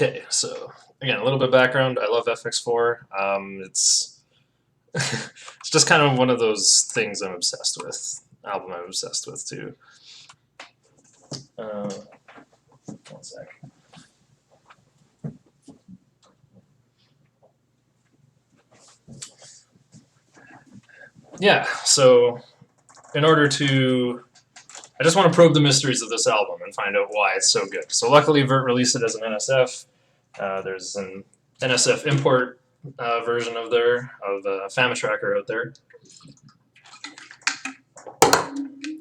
Okay, so again, a little bit of background. I love FX4. It's it's just kind of one of those things I'm obsessed with. Album I'm obsessed with too. One sec. Yeah, so in order to, I just want to probe the mysteries of this album and find out why it's so good. So luckily, Vert released it as an NSF. There's an NSF import version of Famitracker out there.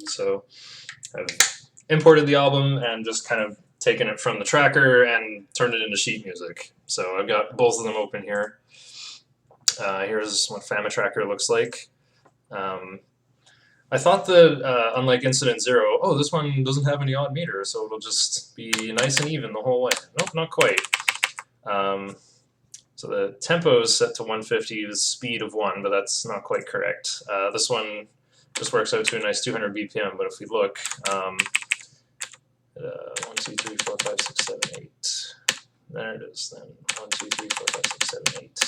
So I've imported the album and just kind of taken it from the tracker and turned it into sheet music. So I've got both of them open here. Here's what Famitracker looks like. I thought that, unlike Incident Zero, oh, this one doesn't have any odd meter, so it'll just be nice and even the whole way. Nope, not quite. So the tempo is set to 150, the speed of 1, but that's not quite correct. This one just works out to a nice 200 BPM, but if we look, 1, 2, 3, 4, 5, 6, 7, 8. There it is, then 1, 2, 3, 4, 5, 6, 7, 8.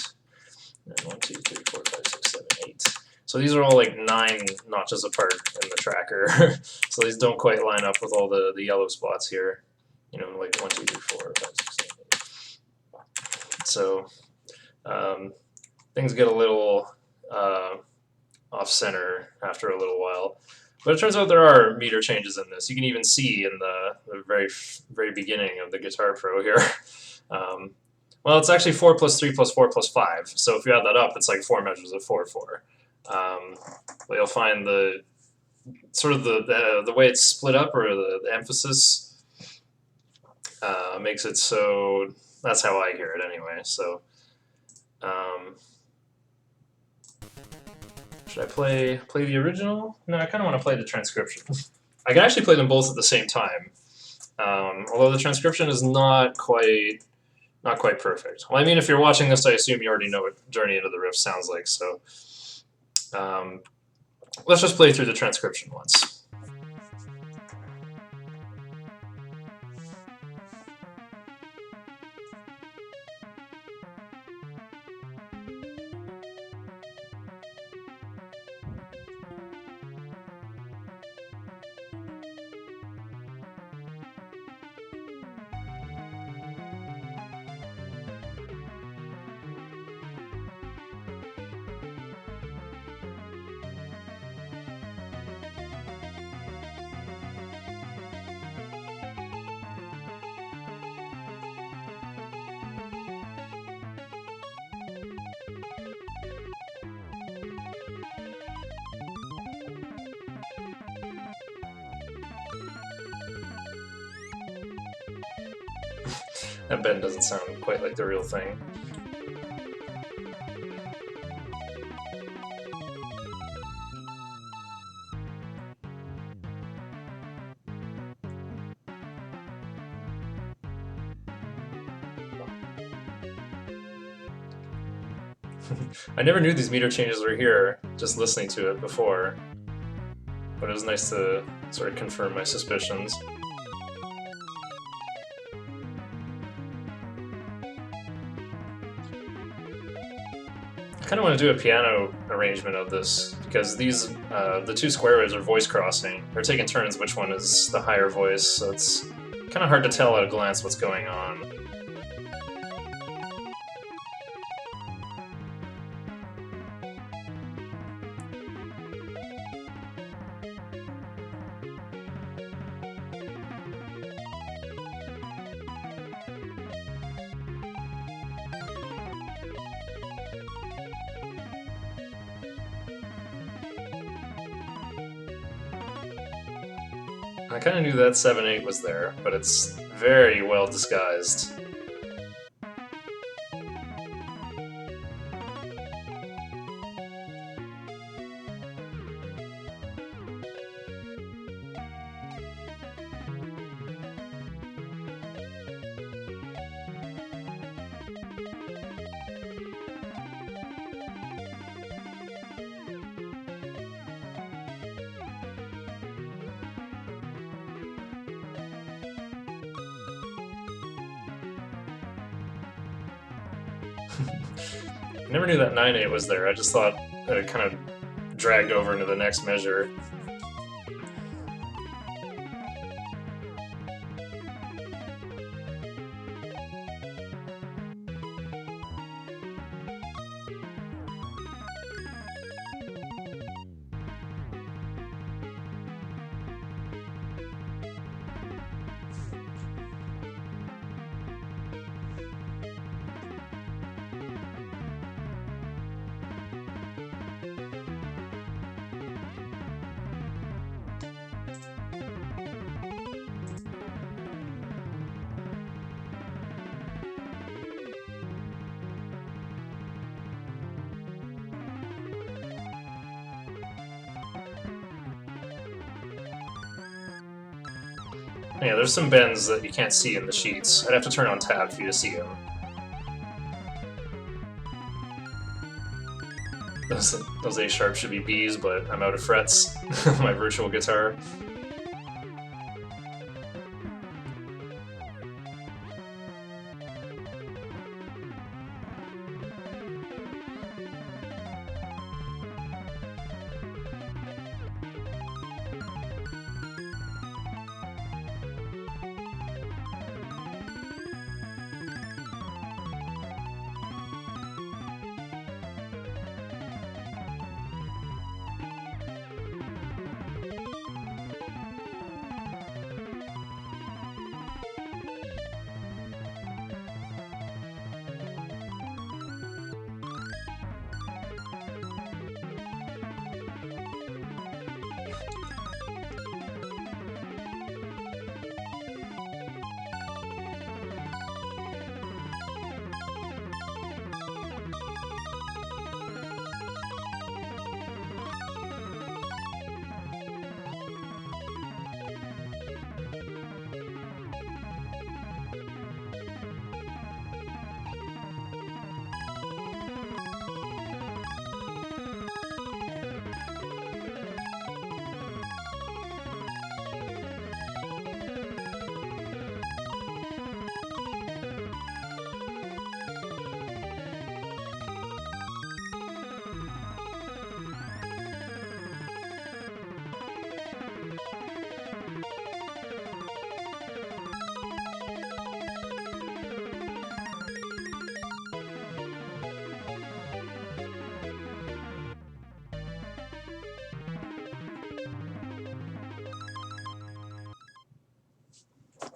And 1, 2, 3, 4, 5, 6, 7, 8. So these are all like 9 notches apart in the tracker. So these don't quite line up with all the yellow spots here. You know, like 1, 2, 3, 4, 5, 6, 7, 8. So things get a little off center after a little while. But it turns out there are meter changes in this. You can even see in the very beginning of the Guitar Pro here. Well, it's actually 4 plus 3 plus 4 plus 5. So if you add that up, it's like 4 measures of 4 4. But you'll find the sort of the way it's split up, or the emphasis, makes it so. That's how I hear it anyway. So should I play the original? No, I kind of want to play the transcription. I can actually play them both at the same time, although the transcription is not quite perfect. Well, I mean, if you're watching this, I assume you already know what Journey into the Rift sounds like. So let's just play through the transcription once. That bend doesn't sound quite like the real thing. I never knew these meter changes were here, just listening to it before, but it was nice to sort of confirm my suspicions. I kind of want to do a piano arrangement of this, because these, the two square waves are voice crossing. They're taking turns which one is the higher voice, so it's kind of hard to tell at a glance what's going on. I kind of knew that 7/8 was there, but it's very well disguised. I never knew that 9/8 was there. I just thought that it kind of dragged over into the next measure. Yeah, there's some bends that you can't see in the sheets. I'd have to turn on tab for you to see them. Those A sharp should be Bs, but I'm out of frets. My virtual guitar.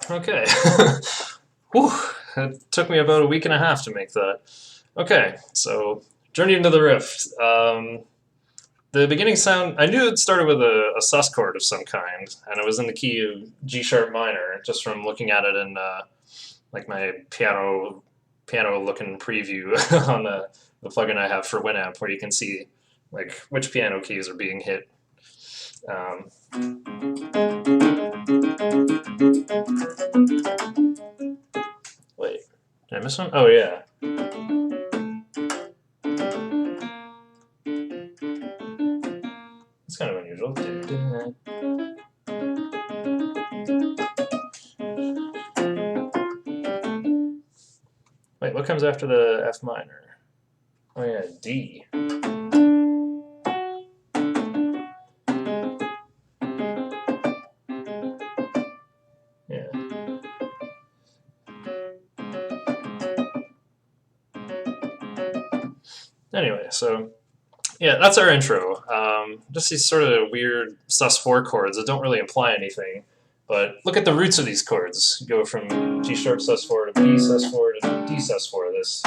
Okay. Whew, it took me about a week and a half to make that. Okay, so Journey into the Rift. The beginning sound, I knew it started with a sus chord of some kind, and it was in the key of G sharp minor, just from looking at it in like my piano looking preview on the plugin I have for Winamp, where you can see like which piano keys are being hit. Wait, did I miss one? Oh yeah. It's kind of unusual. Wait, what comes after the F minor? Oh yeah, D. Yeah. Anyway, so yeah, that's our intro. Just these sort of weird sus4 chords that don't really imply anything. But look at the roots of these chords. You go from G sharp sus4 to B sus4 to D sus4. This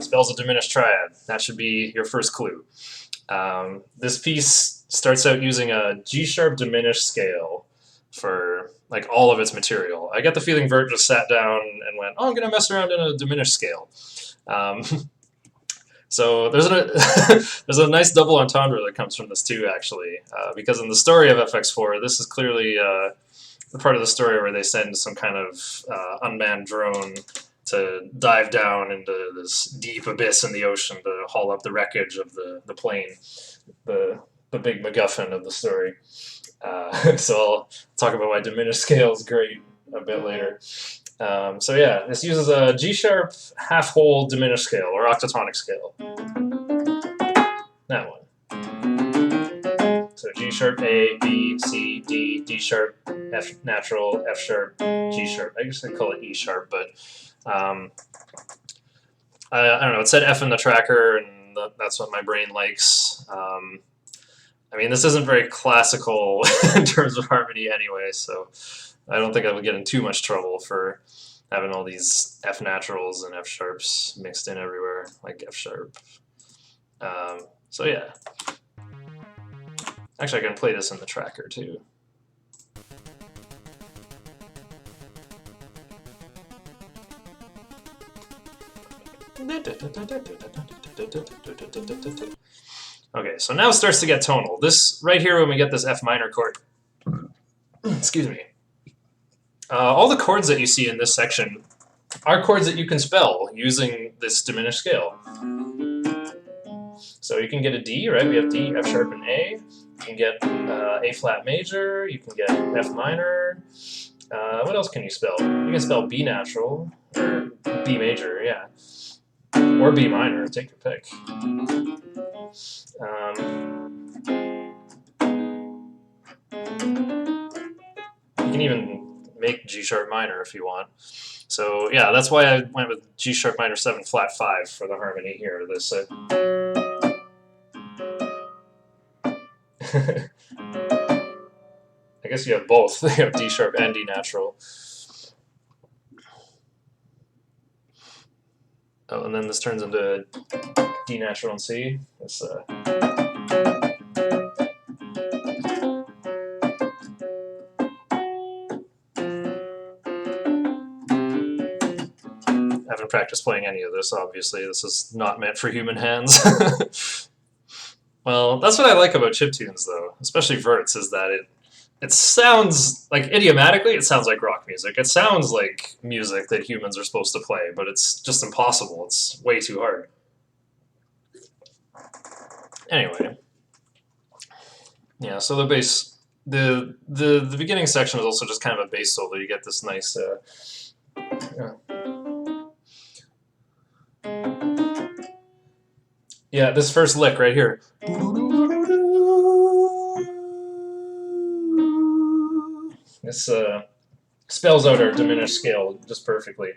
spells a diminished triad. That should be your first clue. This piece starts out using a G sharp diminished scale for like all of its material. I get the feeling Vert just sat down and went, "Oh, I'm gonna mess around in a diminished scale." So there's a nice double entendre that comes from this too, actually, because in the story of FX4, this is clearly the part of the story where they send some kind of unmanned drone to dive down into this deep abyss in the ocean to haul up the wreckage of the plane, the big MacGuffin of the story. So I'll talk about why diminished scale is great a bit later. So yeah, this uses a G sharp half whole diminished scale or octatonic scale. That one. So G sharp, A, B, C, D, D sharp, F natural, F sharp, G sharp. I guess I call it E sharp, but I don't know. It said F in the tracker, and that's what my brain likes. I mean, this isn't very classical in terms of harmony anyway, so I don't think I would get in too much trouble for having all these F naturals and F sharps mixed in everywhere, like F sharp. So yeah. Actually, I can play this in the tracker too. Okay, so now it starts to get tonal. This right here, when we get this F minor chord, excuse me, all the chords that you see in this section are chords that you can spell using this diminished scale. So you can get a D, right? We have D, F sharp, and A. You can get A flat major. You can get F minor. What else can you spell? You can spell B natural, or B major, yeah. Or B minor, take your pick. You can even make G sharp minor if you want. So yeah, that's why I went with G sharp minor 7 flat 5 for the harmony here. This I guess you have both. You have D sharp and D natural. Oh, and then this turns into D natural and C. This, I haven't practiced playing any of this, obviously. This is not meant for human hands. Well, that's what I like about chiptunes, though, especially verts, is that it sounds, like, idiomatically, it sounds like rock music. It sounds like music that humans are supposed to play, but it's just impossible. It's way too hard. Anyway. Yeah, so the bass, the beginning section is also just kind of a bass solo. You get this nice, yeah, this first lick right here. This spells out our diminished scale just perfectly.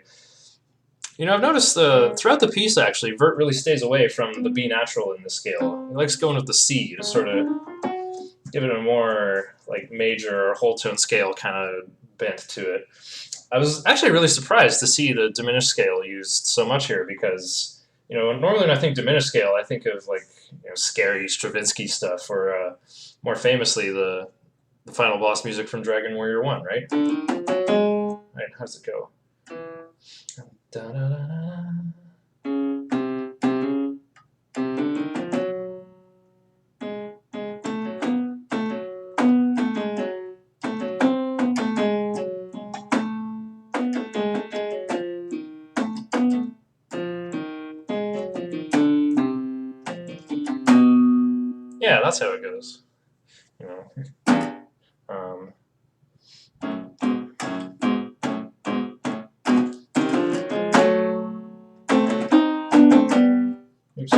You know, I've noticed throughout the piece, actually, Vert really stays away from the B natural in the scale. He likes going with the C to sort of give it a more like major or whole tone scale kind of bent to it. I was actually really surprised to see the diminished scale used so much here because, you know, normally when I think diminished scale, I think of like, you know, scary Stravinsky stuff, or more famously the final boss music from Dragon Warrior 1, right? Right, how's it go? Da, da, da, da. Yeah, that's how it goes. You know. Oops.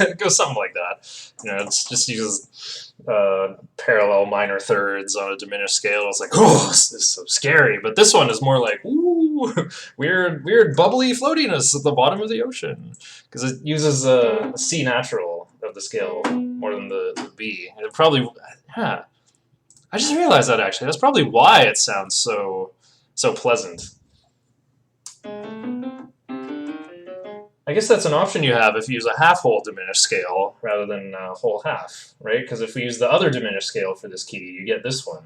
It goes something like that. You know, it's just uses parallel minor thirds on a diminished scale. It's like, oh, this is so scary. But this one is more like, ooh, weird bubbly floatiness at the bottom of the ocean, because it uses a C natural of the scale more than the B. And it probably, yeah. I just realized that actually. That's probably why it sounds so pleasant. I guess that's an option you have if you use a half-whole diminished scale rather than a whole half, right? Because if we use the other diminished scale for this key, you get this one.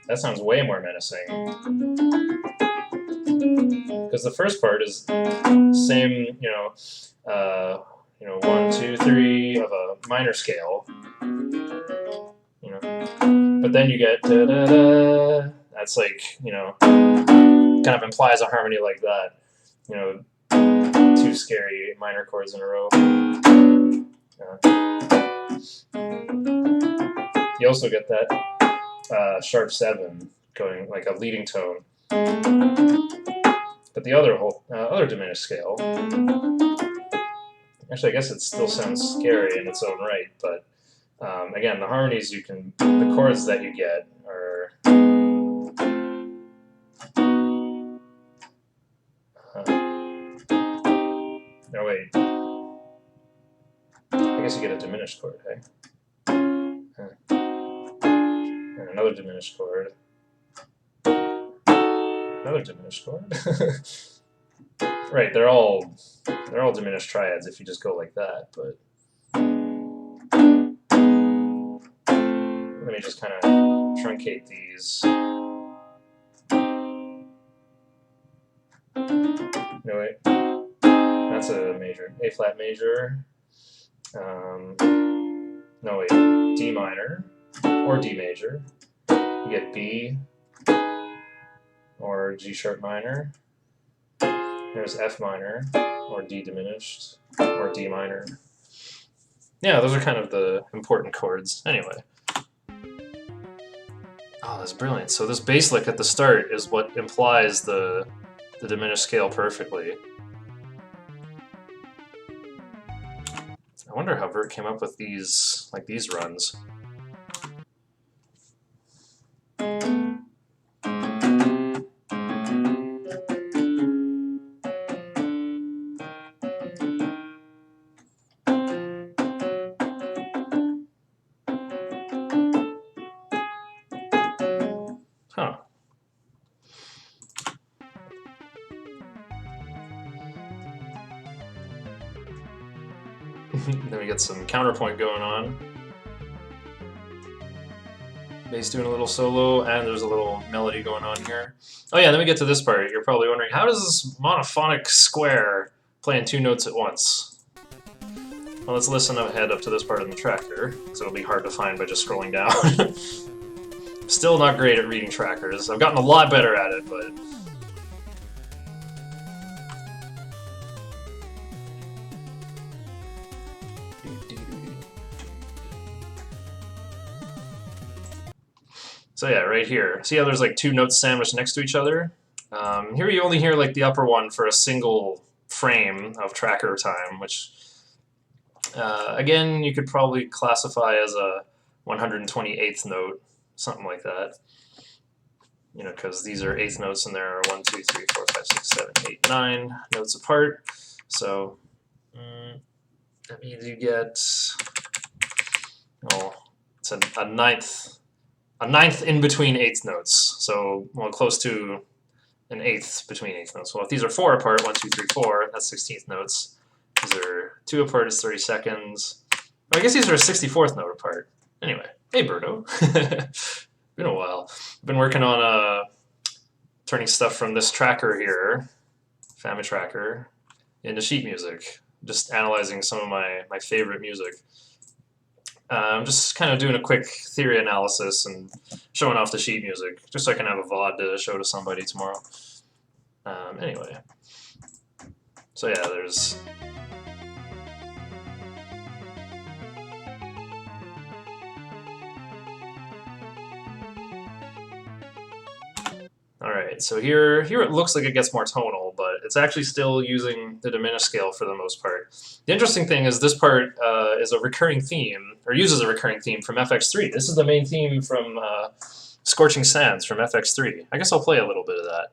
That sounds way more menacing. Because the first part is same, you know, 1, 2, 3 of a minor scale. You know, but then you get da da da. That's like, you know, kind of implies a harmony like that. You know, two scary minor chords in a row. You also get that sharp 7 going like a leading tone. But the other diminished scale, actually I guess it still sounds scary in its own right, but again, the harmonies the chords that you get are no wait, I guess you get a diminished chord, hey? And another diminished chord. Another diminished chord. Right, they're all diminished triads if you just go like that, but let me just kind of truncate these. No wait, that's a major, A flat major. No wait, D minor or D major. You get B or G sharp minor. There's F minor or D diminished or D minor. Yeah, those are kind of the important chords. Anyway. Oh, that's brilliant. So this bass lick at the start is what implies the diminished scale perfectly. I wonder how Vert came up with these runs. Huh. Then we get some counterpoint going on. Bass doing a little solo, and there's a little melody going on here. Oh yeah, then we get to this part. You're probably wondering, how does this monophonic square play in two notes at once? Well, let's listen ahead up to this part in the tracker, because it'll be hard to find by just scrolling down. Still not great at reading trackers. I've gotten a lot better at it, but... So yeah, right here. See how there's like two notes sandwiched next to each other? Here you only hear like the upper one for a single frame of tracker time, which again you could probably classify as a 128th note, something like that. You know, because these are eighth notes and there are 1, 2, 3, 4, 5, 6, 7, 8, 9 notes apart. So that means you get, oh, it's a ninth in between eighth notes. So, well, close to an eighth between eighth notes. Well, if these are 4 apart, 1, 2, 3, 4, that's 16th notes. These are 2 apart, is 30 seconds. Well, I guess these are a 64th note apart. Anyway, hey, Berto. Been a while. I've been working on turning stuff from this tracker here, Family Tracker, into sheet music. Just analyzing some of my favorite music. I'm just kind of doing a quick theory analysis and showing off the sheet music, just so I can have a VOD to show to somebody tomorrow. Anyway. So yeah, there's... Alright, so here it looks like it gets more tonal, but it's actually still using the diminished scale for the most part. The interesting thing is this part is a recurring theme, or uses a recurring theme from FX4. This is the main theme from Scorching Sands from FX4. I guess I'll play a little bit of that.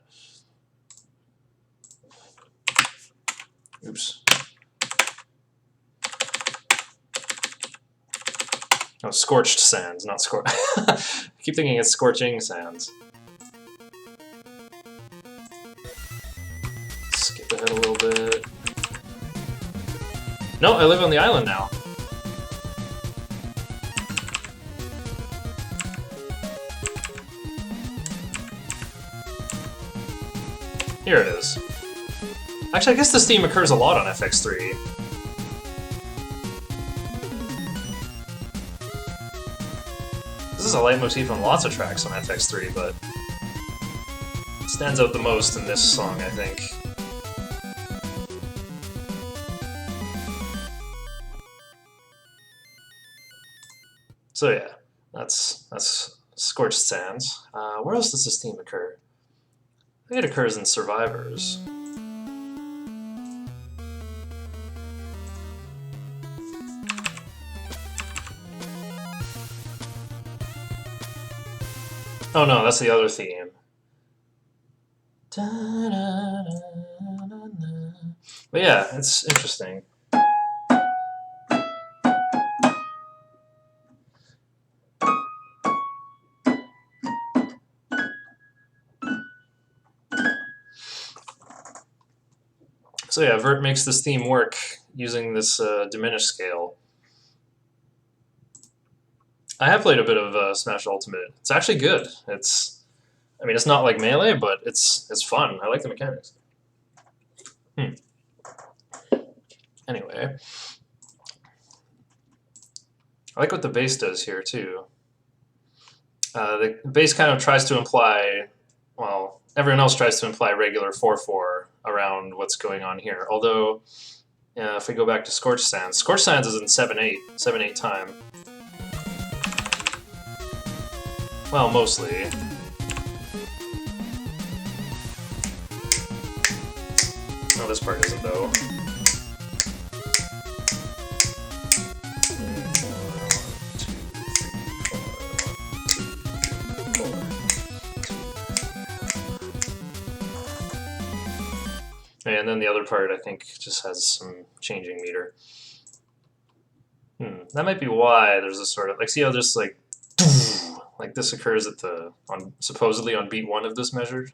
Oops. Oh, Scorched Sands, not Scorch. I keep thinking it's Scorching Sands. Skip ahead a little bit. No, I live on the island now. Here it is. Actually, I guess this theme occurs a lot on FX4. This is a leitmotif on lots of tracks on FX4, but it stands out the most in this song, I think. So yeah, that's Scorched Sands. Where else does this theme occur? I think it occurs in Survivors. Oh no, that's the other theme. But yeah, it's interesting. So yeah, Vert makes this theme work using this diminished scale. I have played a bit of Smash Ultimate. It's actually good. I mean, it's not like Melee, but it's fun. I like the mechanics. Anyway, I like what the bass does here too. The bass kind of tries to imply, well, everyone else tries to imply regular 4/4 around what's going on here. Although, if we go back to Scorched Sands is in 7/8 time. Well, mostly. No, this part isn't though. And then the other part, I think, just has some changing meter. That might be why there's a sort of like, see how this like this occurs at supposedly on beat 1 of this measure.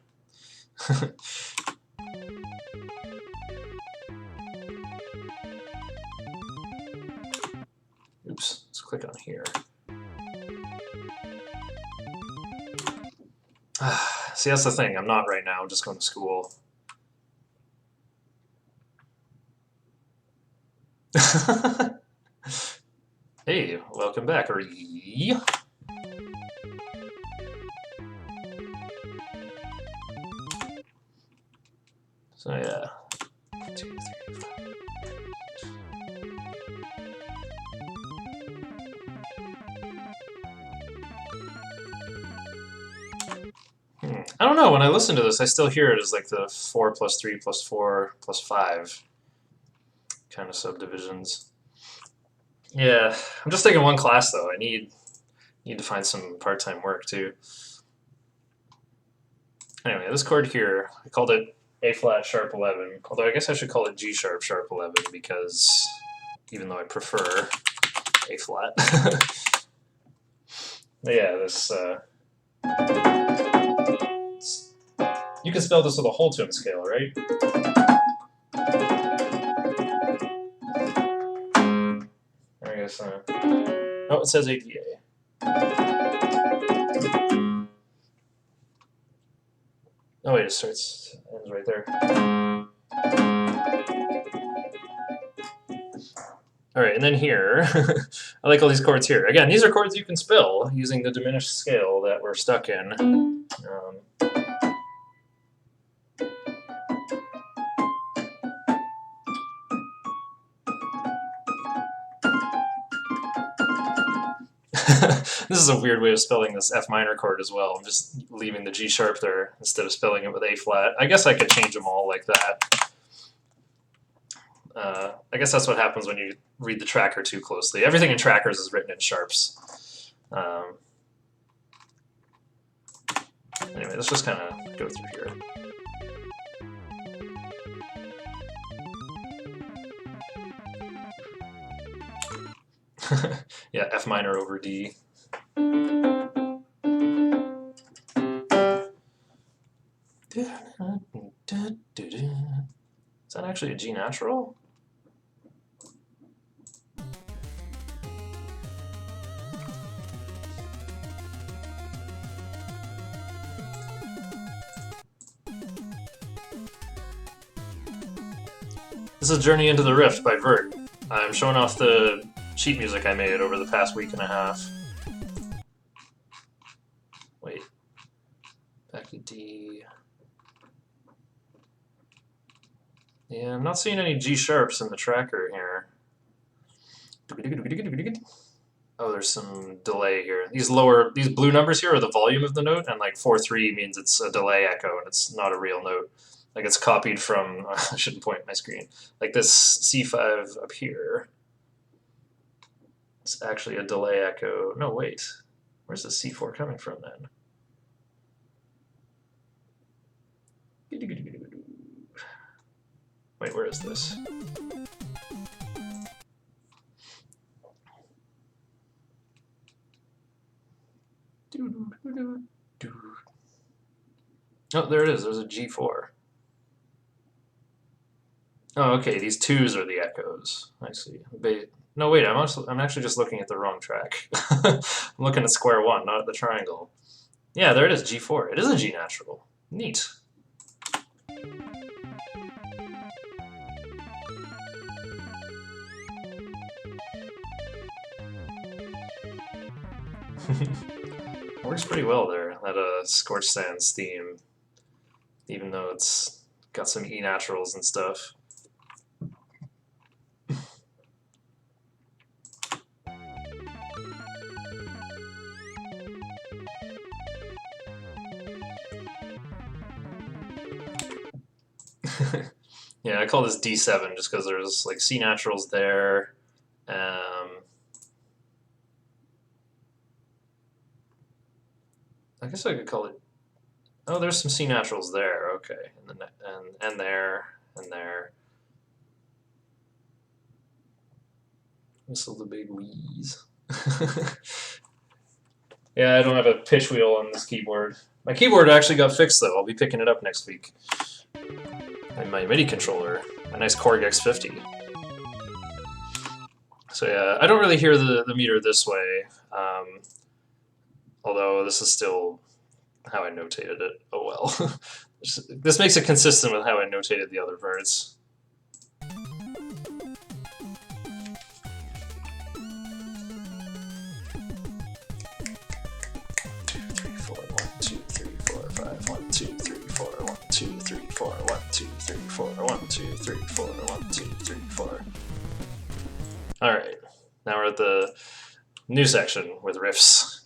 Oops, let's click on here. See, that's the thing. I'm not right now. I'm just going to school. Hey, welcome back. So yeah, 2, 3, 5. I don't know. When I listen to this, I still hear it as like the 4 + 3 + 4 + 5 kind of subdivisions. Yeah, I'm just taking one class though. I need to find some part-time work too. Anyway, this chord here, I called it A flat sharp 11. Although I guess I should call it G sharp sharp 11 because even though I prefer A flat. Yeah, this. You can spell this with a whole tone scale, right? I guess. Oh, it says ADA. Oh wait, it ends right there. All right, and then here, I like all these chords here. Again, these are chords you can spell using the diminished scale that we're stuck in. This is a weird way of spelling this F minor chord as well. I'm just leaving the G sharp there instead of spelling it with A flat. I guess I could change them all like that. I guess that's what happens when you read the tracker too closely. Everything in trackers is written in sharps. Anyway, let's just kind of go through here. Yeah, F minor over D. Is that actually a G natural? This is Journey into the Rift by Vert. I'm showing off the sheet music I made over the past week and a half. Wait. Back to D. Yeah, I'm not seeing any G sharps in the tracker here. Oh, there's some delay here. These blue numbers here are the volume of the note, and like 4-3 means it's a delay echo, and it's not a real note. Like it's copied from, I shouldn't point at my screen, like this C5 up here. It's actually a delay echo. No, wait. Where's the C4 coming from then? Wait, where is this? Oh, there it is. There's a G4. Oh, okay. These twos are the echoes. I see. No, wait. I'm actually just looking at the wrong track. I'm looking at square one, not at the triangle. Yeah, there it is. G4. It is a G natural. Neat. Works pretty well there. That Scorch Sands theme, even though it's got some E naturals and stuff. Yeah, I call this D7 just because there's like C naturals there. I guess I could call it. Oh, there's some C naturals there. Okay, and there and there. Whistle the big wheeze. Yeah, I don't have a pitch wheel on this keyboard. My keyboard actually got fixed though. I'll be picking it up next week. And my MIDI controller, a nice Korg X50. So yeah, I don't really hear the meter this way, although this is still how I notated it. Oh well. This makes it consistent with how I notated the other parts. Alright, now we're at the new section with riffs.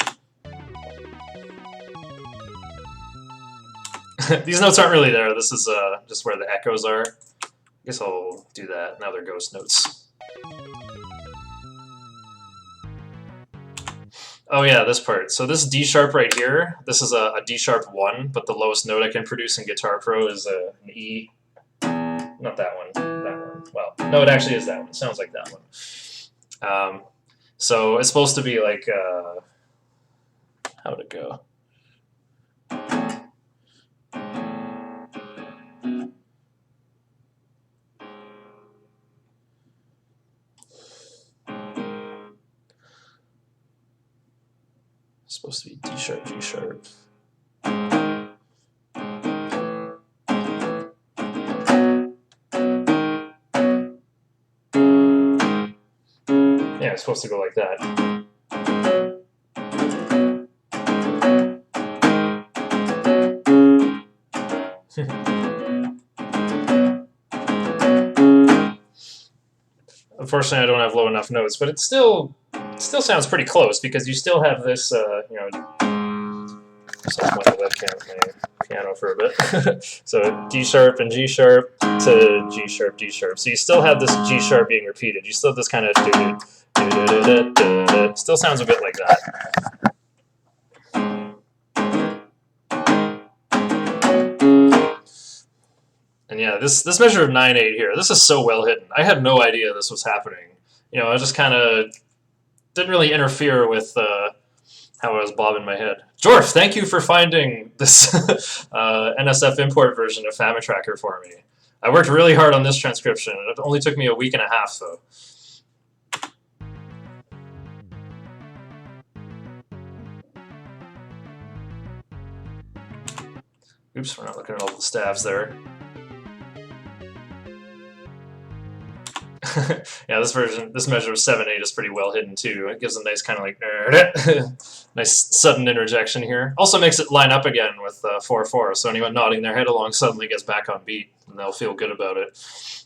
These notes aren't really there, this is just where the echoes are. I guess I'll do that, now they're ghost notes. Oh yeah, this part. So this D sharp right here, this is a D sharp 1, but the lowest note I can produce in Guitar Pro is an E. Not that one, that one. Well, no, it actually is that one. It sounds like that one. So it's supposed to be like, how'd it go? It's supposed to be D sharp, G sharp. Yeah, it's supposed to go like that. Unfortunately, I don't have low enough notes, but it still sounds pretty close because you still have this, you know. So I'll point the webcam at my piano for a bit. So D sharp and G sharp to G sharp, D sharp. So you still have this G sharp being repeated. You still have this kind of still sounds a bit like that. And yeah, this measure of 9/8 here, this is so well hidden. I had no idea this was happening. You know, I just kind of didn't really interfere with how I was bobbing my head. Jorf, thank you for finding this NSF import version of FamiTracker for me. I worked really hard on this transcription. It only took me a week and a half, though. Oops, we're not looking at all the stabs there. Yeah, this measure of 7/8 is pretty well hidden too. It gives a nice kind of like nice sudden interjection here. Also makes it line up again with 4/4, so anyone nodding their head along suddenly gets back on beat, and they'll feel good about it.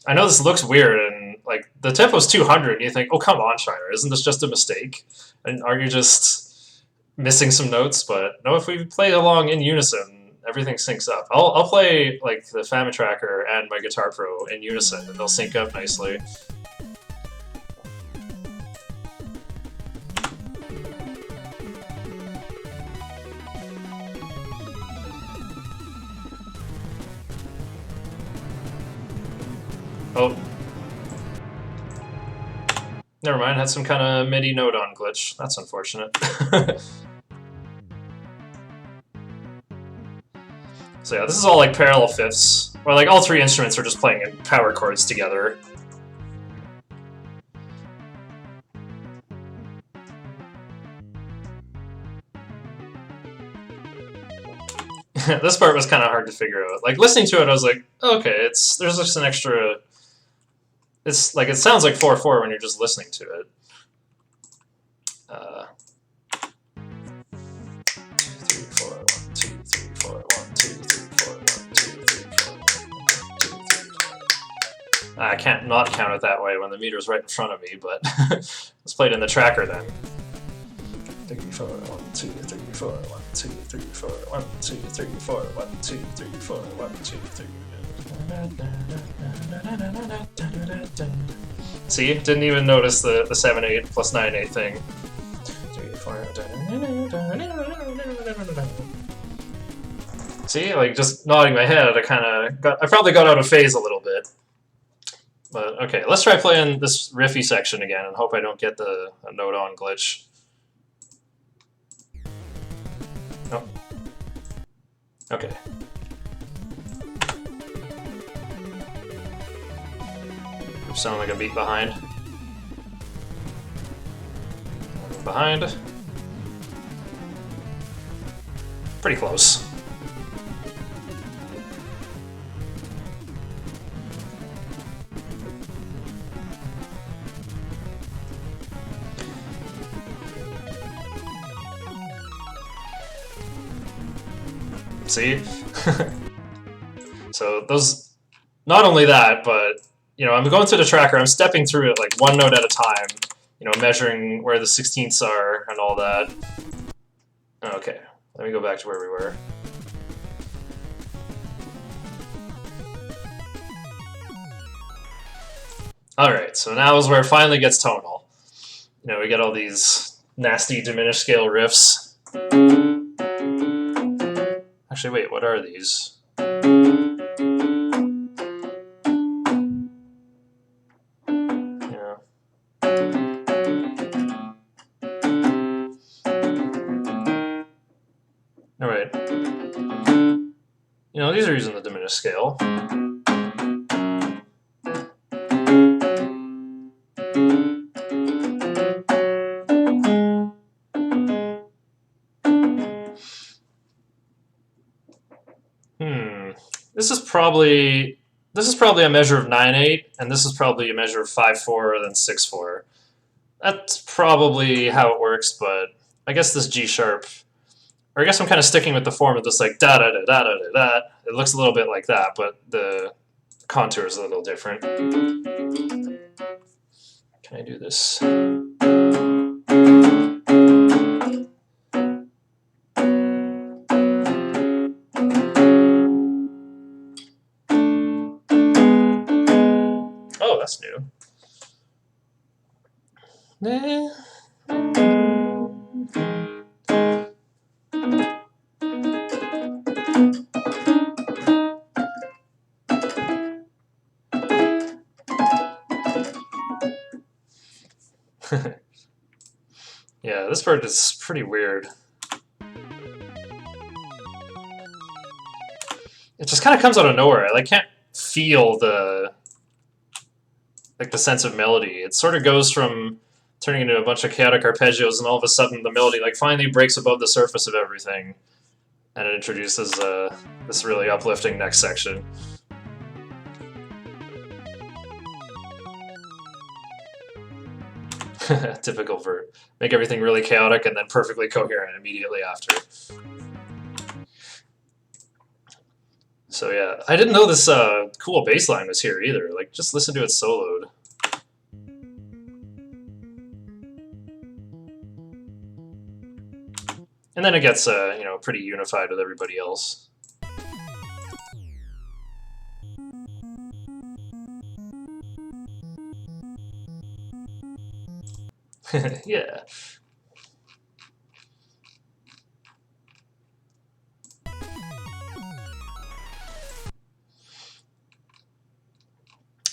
I know this looks weird, and like the tempo's 200, and you think, oh come on, Shiner, isn't this just a mistake? And are you just missing some notes? But no, if we play along in unison, everything syncs up. I'll play like the Famine Tracker and my Guitar Pro in unison, and they'll sync up nicely. Oh. Never mind, had some kind of MIDI note-on glitch. That's unfortunate. So yeah, this is all like parallel fifths, where like all three instruments are just playing in power chords together. This part was kind of hard to figure out. Like listening to it, I was like, oh, okay, there's just an extra. It's like it sounds like 4/4 when you're just listening to it. 2, 3, 4, 1, 2, 3, 4, 1, 2, 3, 4, 1, 2, 3, 4, 1, 2, 3, 4. I can't not count it that way when the meter's right in front of me, but let's play it in the tracker then. 3, 4, 1, 2, 3, 4, 1, 2, 3, 4, 1, 2, 3, 4, 1, 2, 3, 4, 1, 2, 3. See, didn't even notice the 7/8 plus 9/8 thing. 3, 4. See, like just nodding my head, I probably got out of phase a little bit. But okay, let's try playing this riffy section again and hope I don't get the note-on glitch. Oh. Okay. Sound like a beat behind. Behind. Pretty close. See? So those, not only that, but you know, I'm going through the tracker, I'm stepping through it like one note at a time, you know, measuring where the 16ths are and all that. Okay, let me go back to where we were. Alright, so now is where it finally gets tonal. You know, we get all these nasty diminished scale riffs. Actually, wait, what are these? Yeah. Alright. You know, these are using the diminished scale. This is probably a measure of 9/8, and this is probably a measure of 5/4, then 6/4. That's probably how it works, but I guess this G sharp, or I guess I'm kind of sticking with the form of this like da da da da da da da. It looks a little bit like that, but the contour is a little different. Can I do this? Oh, that's new. Yeah, this part is pretty weird. It just kind of comes out of nowhere. I like can't feel the sense of melody. It sort of goes from turning into a bunch of chaotic arpeggios, and all of a sudden the melody like finally breaks above the surface of everything, and it introduces this really uplifting next section. Typical Vert. Make everything really chaotic and then perfectly coherent immediately after. So yeah, I didn't know this cool bass line was here either. Like, just listen to it soloed. And then it gets, you know, pretty unified with everybody else. Yeah.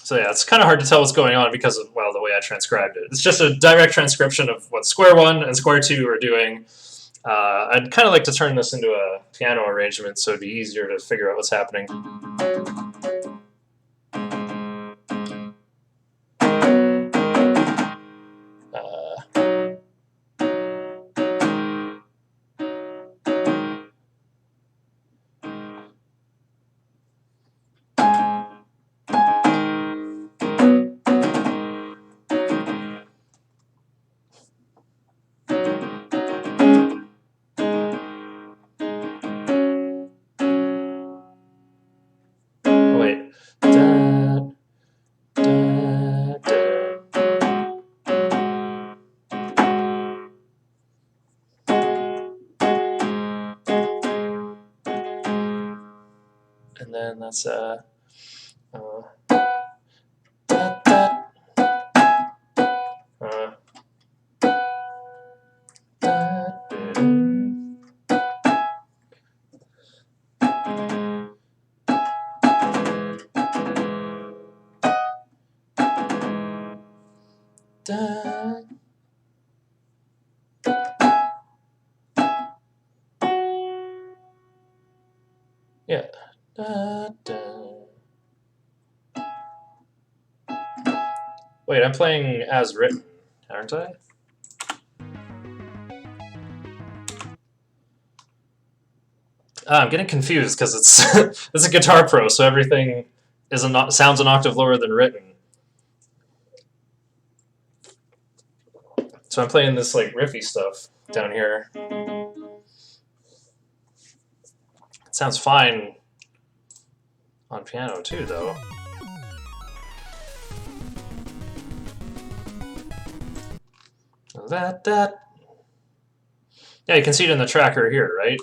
So yeah, it's kind of hard to tell what's going on because of, well, the way I transcribed it. It's just a direct transcription of what square one and square two are doing. I'd kind of like to turn this into a piano arrangement so it'd be easier to figure out what's happening. Wait. Da, da, da. And then that's da, da. Da. Yeah. Da, da. Wait, I'm playing as written, aren't I? I'm getting confused because it's it's a Guitar Pro, so everything is sounds an octave lower than written. So I'm playing this like riffy stuff down here. It sounds fine on piano too, though. That. Yeah, you can see it in the tracker here, right?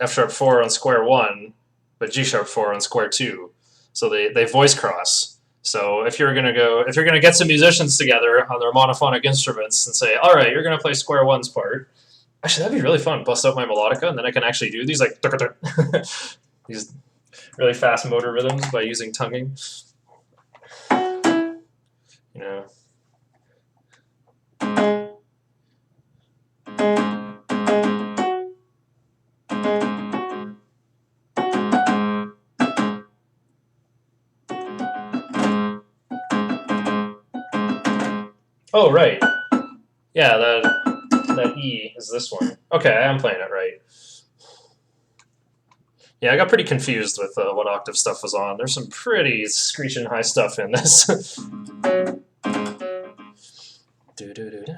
F#4 on square 1, but G#4 on square 2. So they voice cross. So if you're gonna get some musicians together on their monophonic instruments and say, all right, you're gonna play square 1's part. Actually, that'd be really fun. Bust out my melodica, and then I can actually do these like these really fast motor rhythms by using tonguing. You know. Oh, right. Yeah, that E is this one. Okay, I am playing it right. Yeah, I got pretty confused with what octave stuff was on. There's some pretty screeching high stuff in this. Do-do-do-do.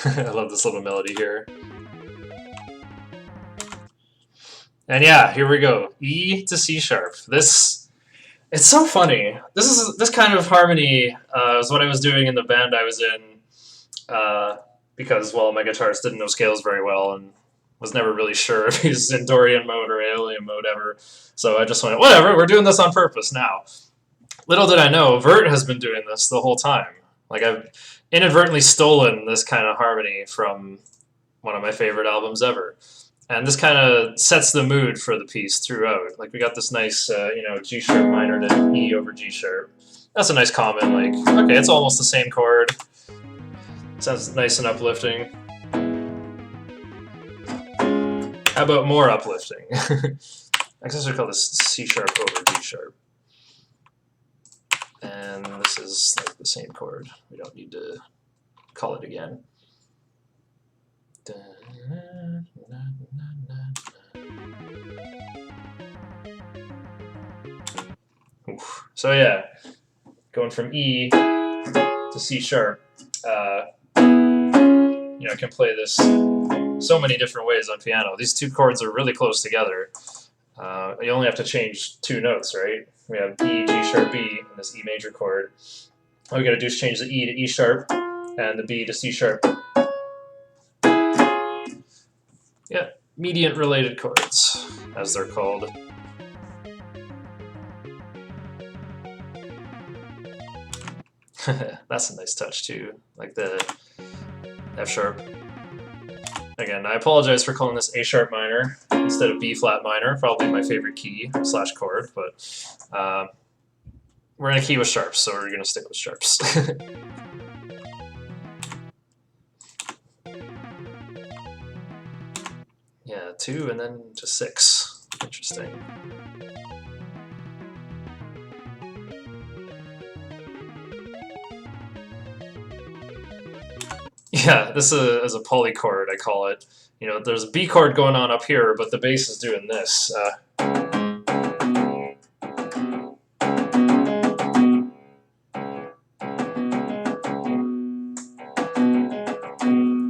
I love this little melody here. And yeah, here we go. E to C sharp. It's so funny. This kind of harmony is what I was doing in the band I was in because, well, my guitarist didn't know scales very well and was never really sure if he's in Dorian mode or Aeolian mode ever. So I just went, whatever, we're doing this on purpose now. Little did I know, Vert has been doing this the whole time. Like, I've inadvertently stolen this kind of harmony from one of my favorite albums ever. And this kind of sets the mood for the piece throughout. Like, we got this nice, G sharp minor to E over G sharp. That's a nice common, like, okay, it's almost the same chord. Sounds nice and uplifting. How about more uplifting? I guess I should call this C sharp over D sharp. And this is like the same chord. We don't need to call it again. Oof. So yeah, going from E to C sharp, you know, I can play this so many different ways on piano. These two chords are really close together. You only have to change two notes, right? We have E, G sharp, B, and this E major chord. All we gotta do is change the E to E sharp and the B to C sharp. Yeah, mediant related chords, as they're called. That's a nice touch too, like the F sharp. Again, I apologize for calling this A sharp minor instead of B flat minor, probably my favorite key / chord, but we're in a key with sharps, so we're going to stick with sharps. Yeah, 2 and then to 6. Interesting. Yeah, this is a polychord, I call it. You know, there's a B chord going on up here, but the bass is doing this.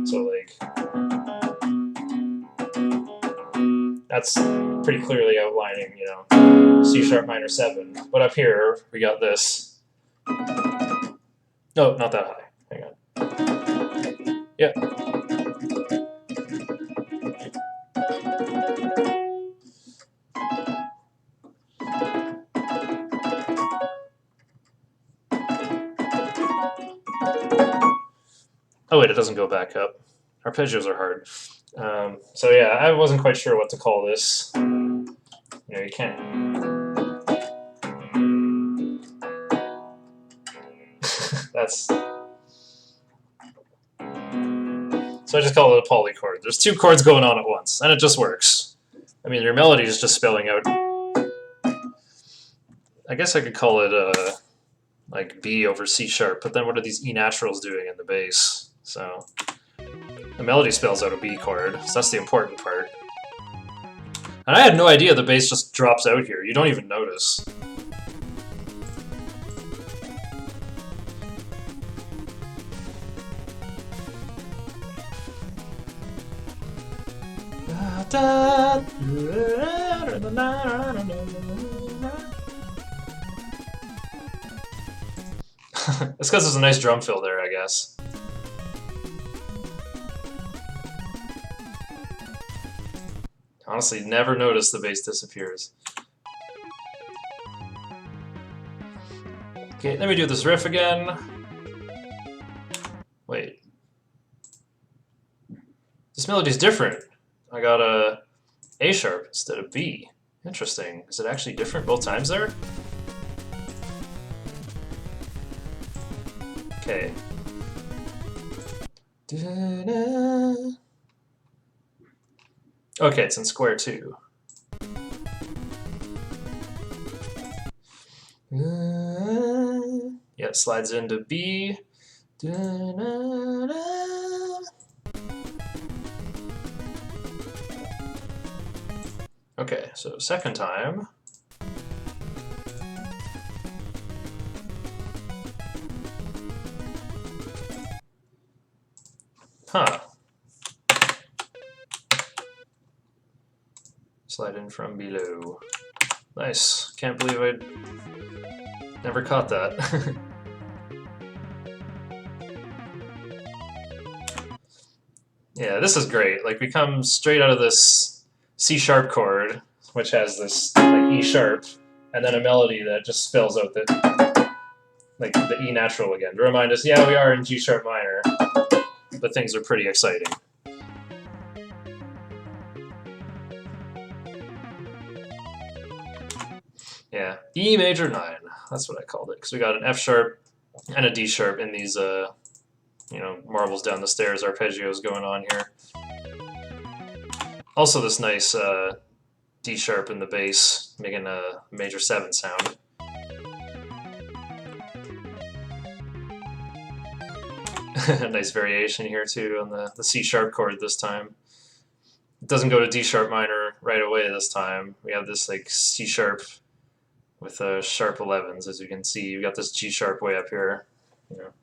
So, like, that's pretty clearly outlining, you know, C sharp minor 7. But up here, we got this. No, not that high. Hang on. Yeah. Oh wait, it doesn't go back up. Arpeggios are hard. So yeah, I wasn't quite sure what to call this. You know, you can't. That's. So I just call it a polychord. There's two chords going on at once, and it just works. I mean, your melody is just spelling out. I guess I could call it like B over C sharp, but then what are these E naturals doing in the bass? So the melody spells out a B chord, so that's the important part. And I had no idea the bass just drops out here. You don't even notice. It's because there's a nice drum fill there, I guess. Honestly, never noticed the bass disappears. Okay, let me do this riff again. Wait. This melody's different. I got a A sharp instead of B. Interesting. Is it actually different both times there? Okay. Okay, it's in square 2. Yeah, it slides into B. Okay, so second time. Huh. Slide in from below. Nice. Can't believe I never caught that. Yeah, this is great. Like, we come straight out of this C sharp chord, which has this like E sharp, and then a melody that just spells out the like the E natural again to remind us, yeah, we are in G sharp minor, but things are pretty exciting. Yeah, E major 9. That's what I called it, because we got an F sharp and a D sharp in these, you know, marbles down the stairs arpeggios going on here. Also, this nice D sharp in the bass, making a major 7 sound. Nice variation here too on the C sharp chord this time. It doesn't go to D sharp minor right away this time. We have this like C sharp with sharp 11s, as you can see. You got this G sharp way up here. You know.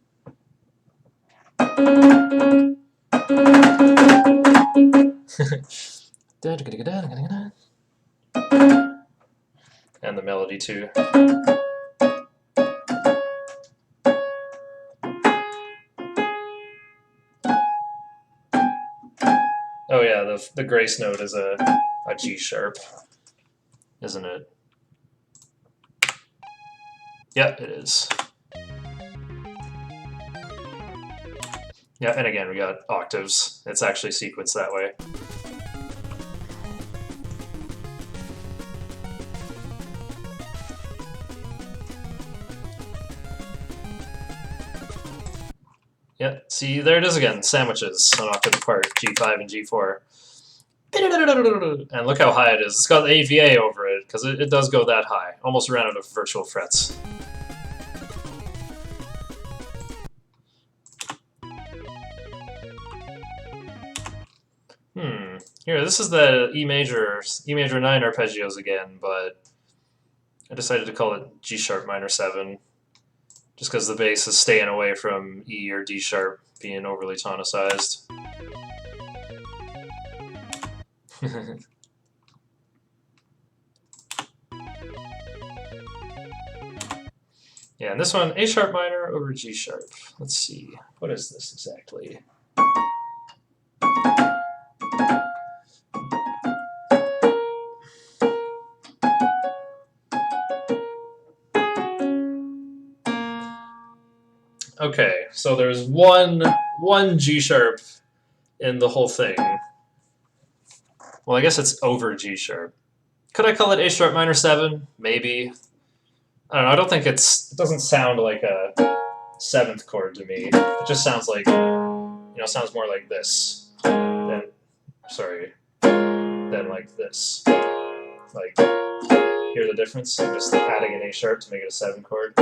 And the melody too. Oh yeah, the grace note is a G sharp, isn't it? Yeah, it is. Yeah, and again, we got octaves. It's actually sequenced that way. Yeah, see, there it is again, sandwiches, an octave apart, G5 and G4. And look how high it is. It's got the AVA over it, because it does go that high. Almost ran out of virtual frets. Here, this is the E major 9 arpeggios again, but I decided to call it G sharp minor 7, just because the bass is staying away from E or D sharp being overly tonicized. Yeah, and this one, A sharp minor over G sharp. Let's see, what is this exactly? Okay, so there's one G sharp in the whole thing. Well, I guess it's over G sharp. Could I call it A sharp minor 7? Maybe. I don't know. I don't think it doesn't sound like a 7th chord to me. It just sounds like, sounds more like this than like this. Like, hear the difference? I'm just adding an A sharp to make it a 7 chord.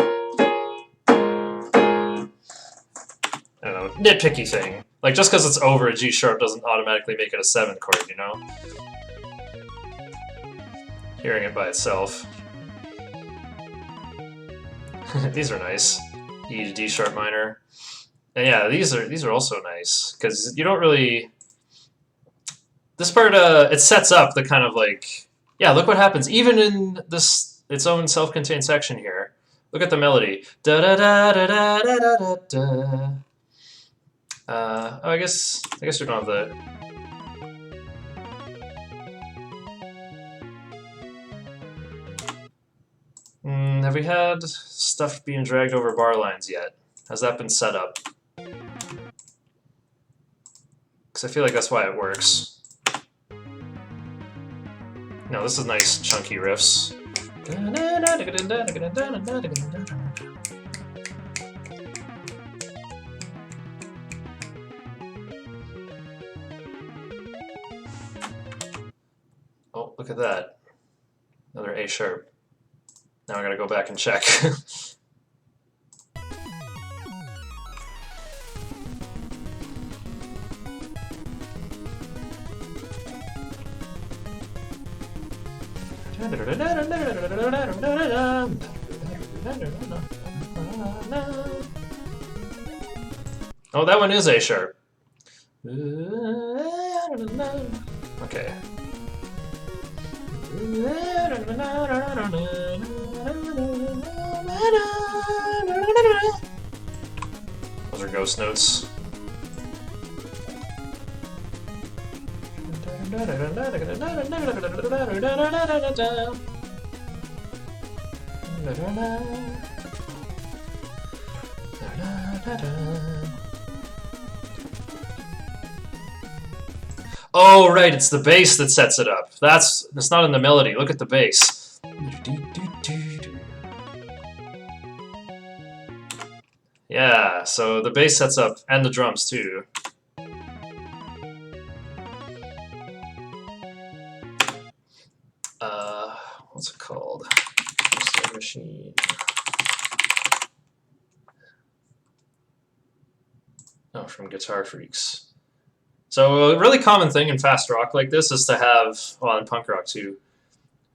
I don't know, nitpicky thing. Like, just because it's over a G sharp doesn't automatically make it a 7 chord, you know? Hearing it by itself. These are nice. E to D sharp minor. And yeah, these are also nice, because you don't really... This part, it sets up the kind of like... Yeah, look what happens. Even in this its own self-contained section here. Look at the melody. Da da da da da da da da. Oh, I guess we don't have the... Have we had stuff being dragged over bar lines yet? Has that been set up? Because I feel like that's why it works. No, this is nice chunky riffs. Oh, look at that. Another A sharp. Now I gotta go back and check. Oh, that one is A sharp. Okay. Those are ghost notes. Oh, right, it's the bass that sets it up. That's not in the melody. Look at the bass. Yeah, so the bass sets up, and the drums too. what's it called? Mr. Machine. Oh, from Guitar Freaks. So a really common thing in fast rock like this is to have, well, in punk rock too,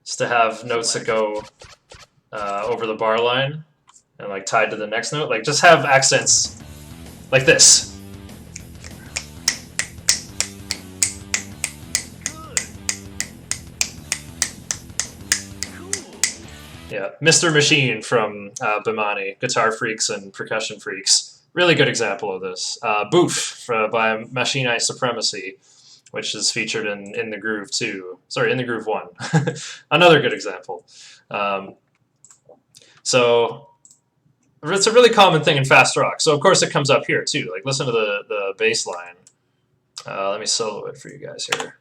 is to have notes that go over the bar line and like tied to the next note. Like just have accents like this. Yeah, Mr. Machine from Bimani, Guitar Freaks and Percussion Freaks. Really good example of this. Boof by Machine Eye Supremacy, which is featured in The Groove 2. Sorry, in The Groove 1. Another good example. So it's a really common thing in fast rock. So of course it comes up here too. Like listen to the bass line. Let me solo it for you guys here.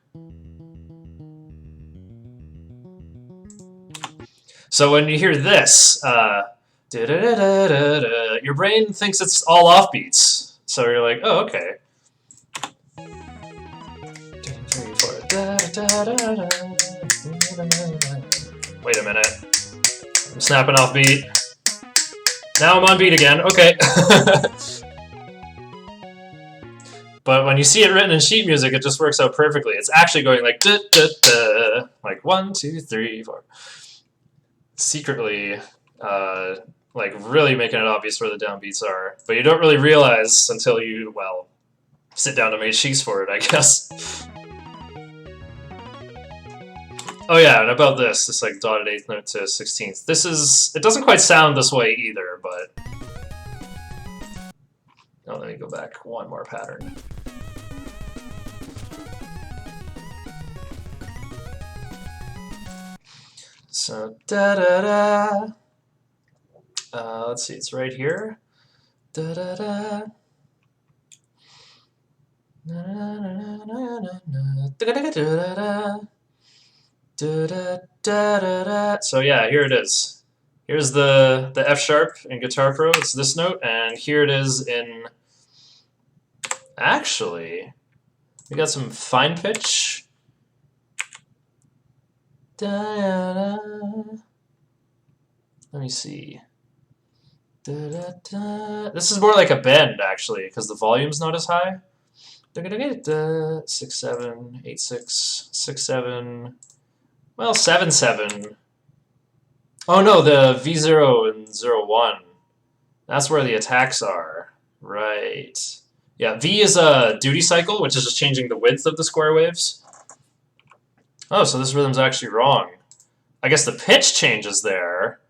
So when you hear this, your brain thinks it's all offbeats. So you're like, oh, okay. Wait a minute. I'm snapping off beat. Now I'm on beat again. Okay. But when you see it written in sheet music, it just works out perfectly. It's actually going like da da da, like 1, 2, 3, 4. Secretly, like really making it obvious where the downbeats are, but you don't really realize until you, well, sit down to make sheets for it, I guess. Oh yeah, and about this like dotted 8th note to 16th. This is, it doesn't quite sound this way either, but... Oh, let me go back one more pattern. So da da da. Let's see, it's right here. Da da da. So yeah, here it is. Here's the F sharp in Guitar Pro. It's this note, and here it is in. Actually, we got some fine pitch. Let me see. This is more like a bend, actually, because the volume's not as high. 6 7 8 6 6 7. Well, 7 7. Oh no, the V0 and 01. That's where the attacks are. Right. Yeah, V is a duty cycle, which is just changing the width of the square waves. Oh, so this rhythm's actually wrong. I guess the pitch changes there,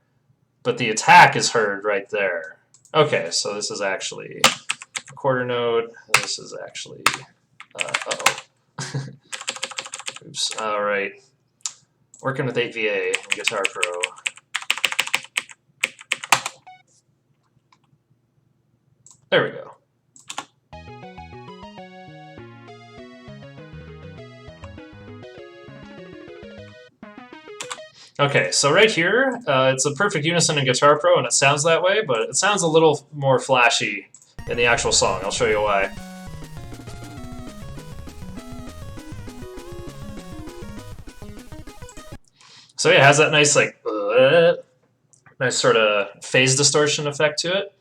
but the attack is heard right there. Okay, so this is actually a quarter note. This is actually, uh-oh. Oops, all right. Working with 8VA in Guitar Pro. There we go. Okay, so right here, it's a perfect unison in Guitar Pro, and it sounds that way, but it sounds a little more flashy in the actual song. I'll show you why. So yeah, it has that nice, like, nice sort of phase distortion effect to it.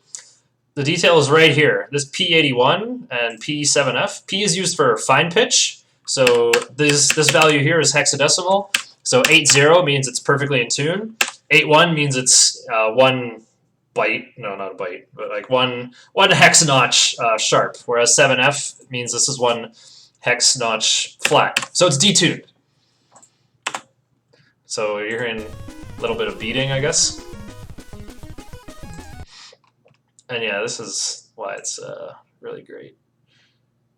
The detail is right here. This P81 and P7F. P is used for fine pitch, so this value here is hexadecimal. So 8-0 means it's perfectly in tune. 8-1 means it's one byte, no, not a byte, but like one hex notch sharp, whereas 7F means this is one hex notch flat. So it's detuned. So you're hearing a little bit of beating, I guess. And yeah, this is why it's really great.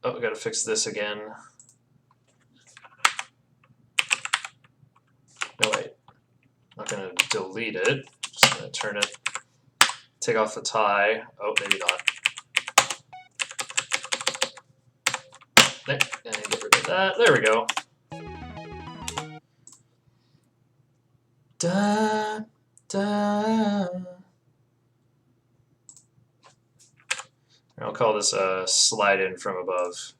Oh, we gotta fix this again. No, wait. I'm not going to delete it. Just going to turn it, take off the tie. Oh, maybe not. There, and get rid of that. There we go. Da, da. I'll call this a slide in from above.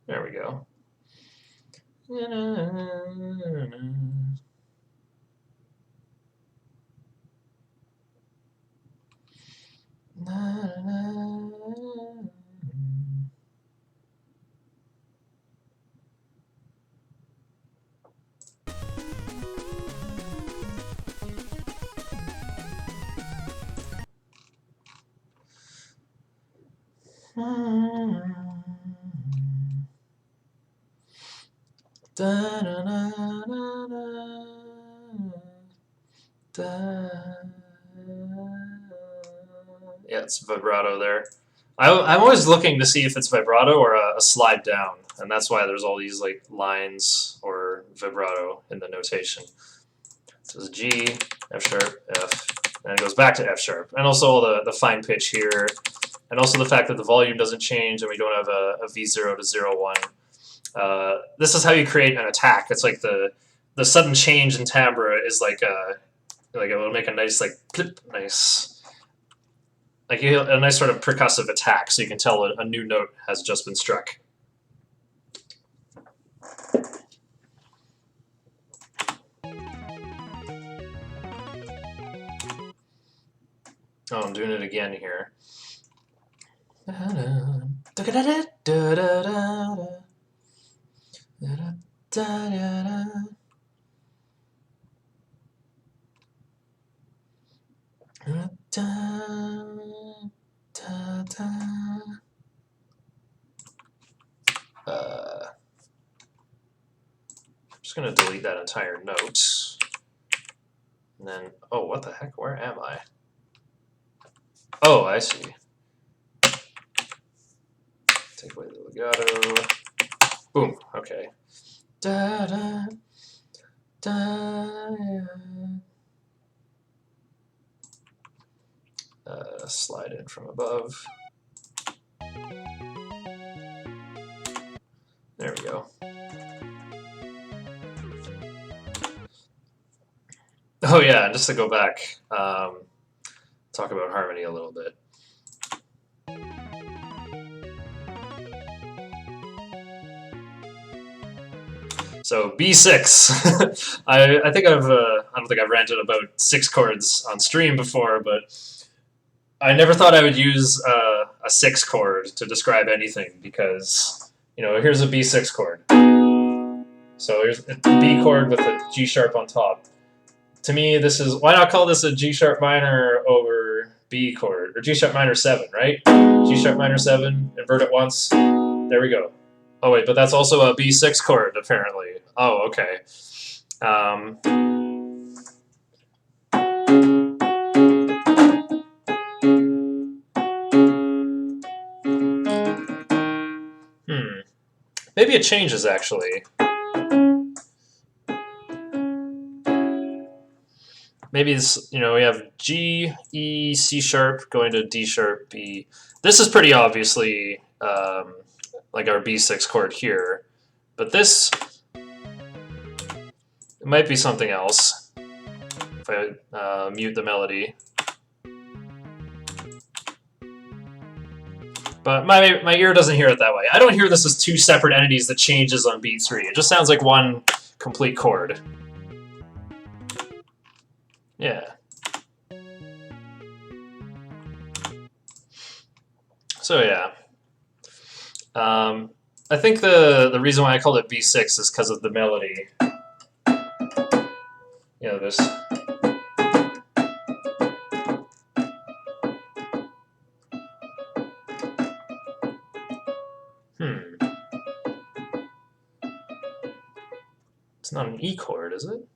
There we go. Yeah, it's vibrato there. I'm always looking to see if it's vibrato or a slide down, and that's why there's all these like lines or vibrato in the notation. So it's G, F sharp, F, and it goes back to F sharp, and also all the fine pitch here, and also the fact that the volume doesn't change and we don't have a V0 to 0, 1. This is how you create an attack. It's like the sudden change in timbre is like it will make a nice like clip, nice. Like a nice sort of percussive attack, so you can tell a new note has just been struck. Oh, I'm doing it again here. I'm just going to delete that entire note. And then, oh, what the heck? Where am I? Oh, I see. Take away the legato. Boom. Okay. Da da da. Slide in from above. There we go. Oh yeah, just to go back, talk about harmony a little bit. So B6, I think I don't think I've ranted about 6 chords on stream before, but I never thought I would use a 6 chord to describe anything because, you know, here's a B6 chord. So here's a B chord with a G sharp on top. To me, this is, why not call this a G sharp minor over B chord, or G sharp minor 7, right? G sharp minor 7, invert it once, there we go. Oh wait, but that's also a B6 chord, apparently. Oh, okay. Maybe it changes, actually. Maybe it's, you know, we have G, E, C sharp going to D sharp, B. This is pretty obviously like our B6 chord here, but this, it might be something else if I mute the melody. But my ear doesn't hear it that way. I don't hear this as 2 separate entities that changes on beat 3. It just sounds like one complete chord. Yeah. So yeah. I think the reason why I called it B6 is because of the melody. You know, this. It's not an E chord, is it?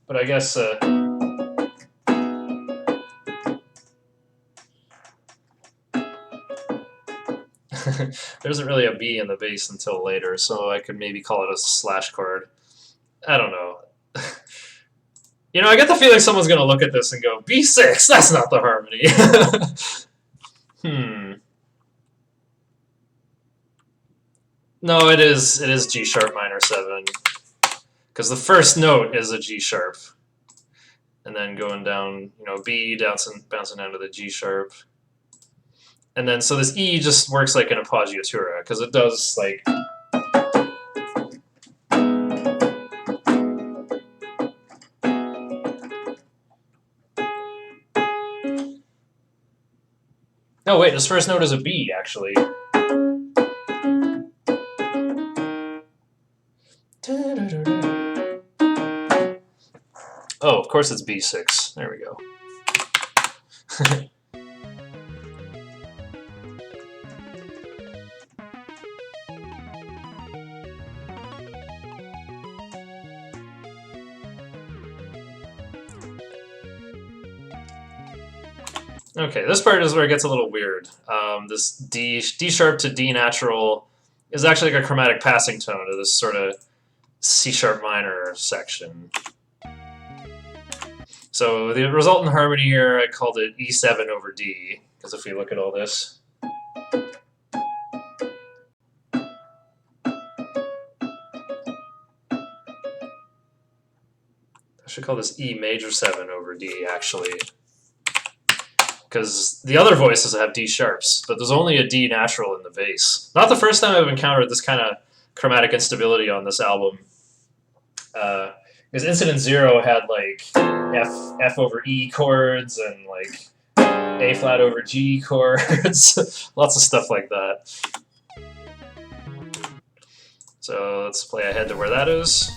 But I guess there isn't really a B in the bass until later, so I could maybe call it a slash chord. I don't know. You know, I get the feeling someone's going to look at this and go, B6, that's not the harmony. No, it is G sharp minor 7. Because the first note is a G sharp. And then going down, you know, B, bouncing down to the G sharp. And then, so this E just works like an appoggiatura, because it does, like, Oh wait, this first note is a B, actually. Oh, of course it's B6. There we go. Okay, this part is where it gets a little weird. This D sharp to D natural is actually like a chromatic passing tone to this sort of C sharp minor section. So the resultant harmony here, I called it E7 over D, because if we look at all this, I should call this E major 7 over D, actually. Because the other voices have D sharps, but there's only a D natural in the bass. Not the first time I've encountered this kind of chromatic instability on this album. Because Incident Zero had like F over E chords and like A flat over G chords, lots of stuff like that. So let's play ahead to where that is.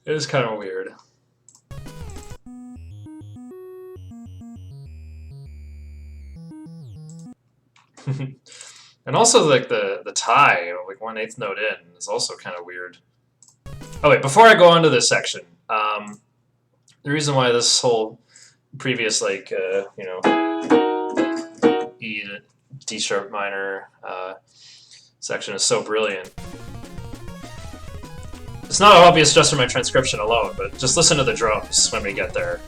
It is kind of weird. And also like the tie, like 1/8 note in, is also kind of weird. Oh wait, before I go on to this section, the reason why this whole previous like you know, E to D sharp minor section is so brilliant. It's not obvious just from my transcription alone, but just listen to the drums when we get there.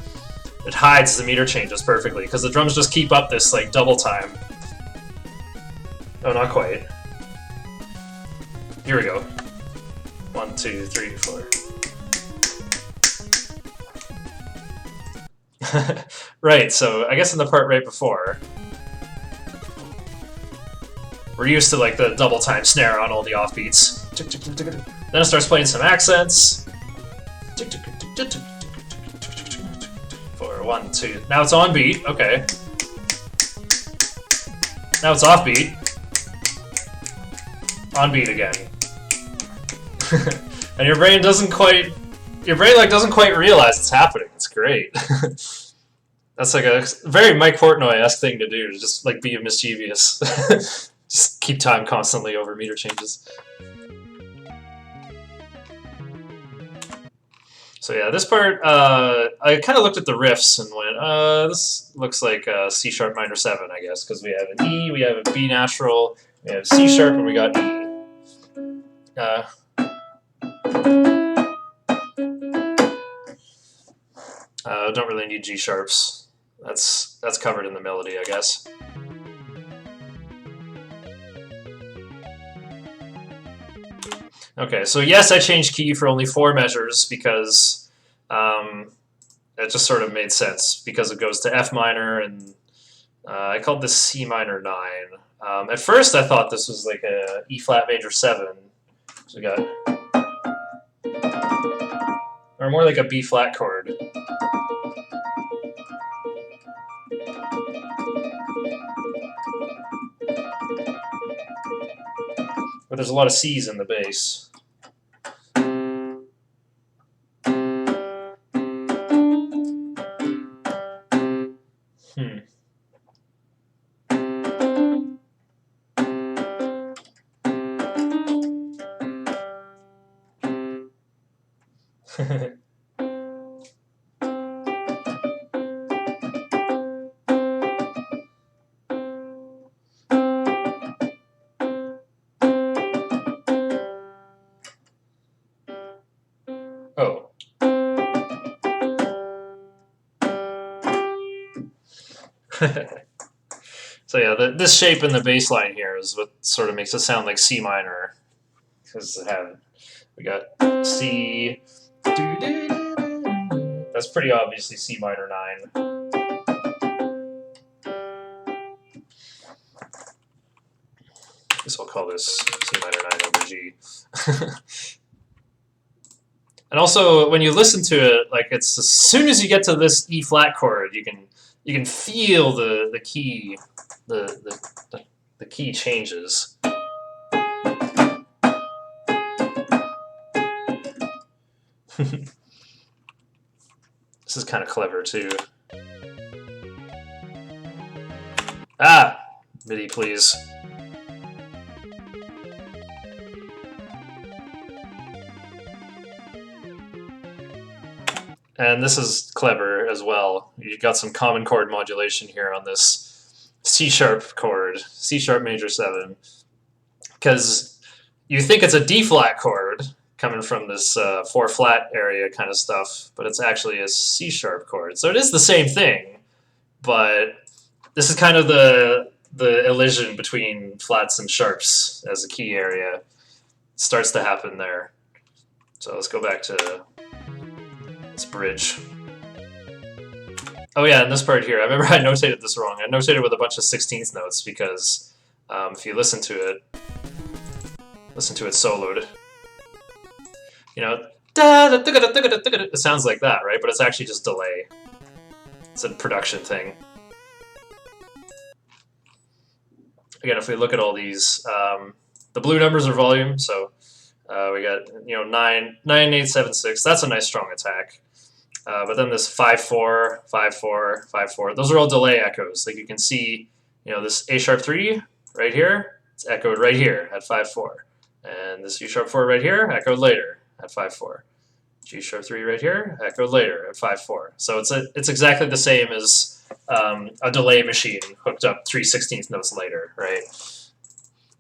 It hides the meter changes perfectly, because the drums just keep up this like double time. Oh, not quite. Here we go. 1, 2, 3, 4. Right, so I guess in the part right before, we're used to like the double time snare on all the offbeats. Then it starts playing some accents. 4, 1, 2. Now it's on beat. Okay. Now it's off beat. On beat again. And your brain doesn't quite realize it's happening. It's great. That's like a very Mike Portnoy-esque thing to do, to just like be mischievous. Just keep time constantly over meter changes. So yeah, this part, I kind of looked at the riffs and went, this looks like C sharp minor 7, I guess, because we have an E, we have a B natural, we have C sharp, and we got E. Don't really need G sharps. That's covered in the melody, I guess. Okay, so yes, I changed key for only 4 measures because it just sort of made sense, because it goes to F minor, and I called this C minor 9. At first I thought this was like a E flat major 7. So we got, or more like a B flat chord. But there's a lot of C's in the bass. Oh. So yeah, this shape in the bass line here is what sort of makes it sound like C minor, because we got C. That's pretty obviously C minor 9. guess I'll call this C minor 9 over G. And also, when you listen to it, like it's as soon as you get to this E flat chord, you can feel the key the key changes. This is kind of clever too. Ah, MIDI, please. And this is clever as well. You've got some common chord modulation here on this C sharp chord, C sharp major 7, because you think it's a D flat chord coming from this 4 flat area kind of stuff, but it's actually a C sharp chord. So it is the same thing, but this is kind of the elision between flats and sharps as a key area. It starts to happen there. So let's go back to this bridge. Oh yeah, and this part here, I remember I notated this wrong. I notated with a bunch of 16th notes because if you listen to it soloed, you know, it sounds like that, right? But it's actually just delay. It's a production thing. Again, if we look at all these, the blue numbers are volume, so we got 9, 9, 8, 7, 6. That's a nice strong attack. But then this 5, 4, 5, 4, 5, 4. Those are all delay echoes. Like you can see, this A sharp 3 right here. It's echoed right here at 5, 4, and this G sharp 4 right here echoed later at 5, 4. G sharp 3 right here echoed later at 5, 4. So it's exactly the same as a delay machine hooked up 3/16 notes later, right?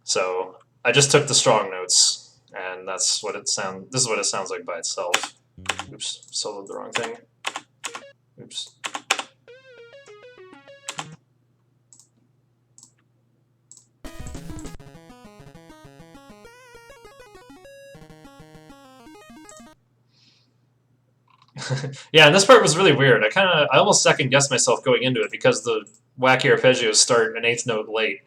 So I just took the strong notes, and that's what this is what it sounds like by itself. Oops, soloed the wrong thing. Oops. Yeah, and this part was really weird. I almost second guessed myself going into it because the wacky arpeggios start an 8th note late.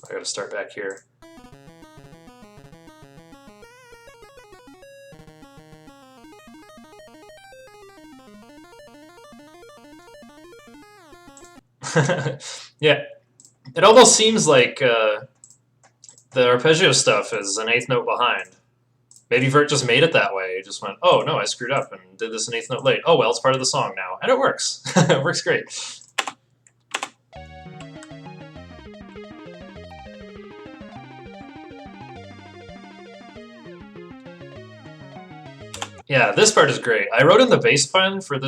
I gotta start back here. Yeah, it almost seems like the arpeggio stuff is an 8th note behind. Maybe Vert just made it that way. He just went, oh no, I screwed up and did this an 8th note late. Oh well, it's part of the song now. And it works. It works great. Yeah, this part is great. I wrote in the bass for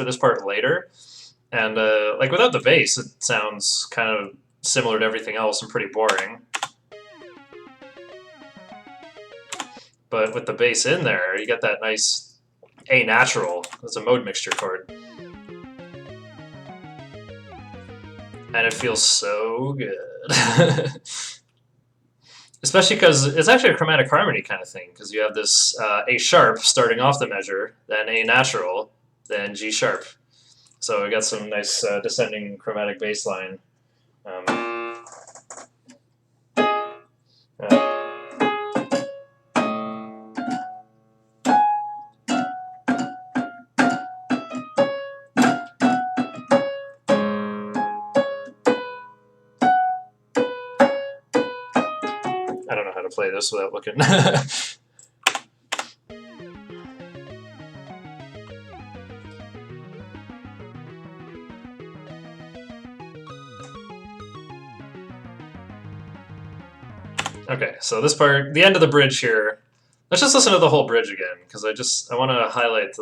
this part later. And like without the bass, it sounds kind of similar to everything else and pretty boring. But with the bass in there, you get that nice A natural. It's a mode mixture chord. And it feels so good. Especially because it's actually a chromatic harmony kind of thing, because you have this A sharp starting off the measure, then A natural, then G sharp. So we got some nice descending chromatic bass line. I don't know how to play this without looking. Okay, so this part, the end of the bridge here, let's just listen to the whole bridge again, because I want to highlight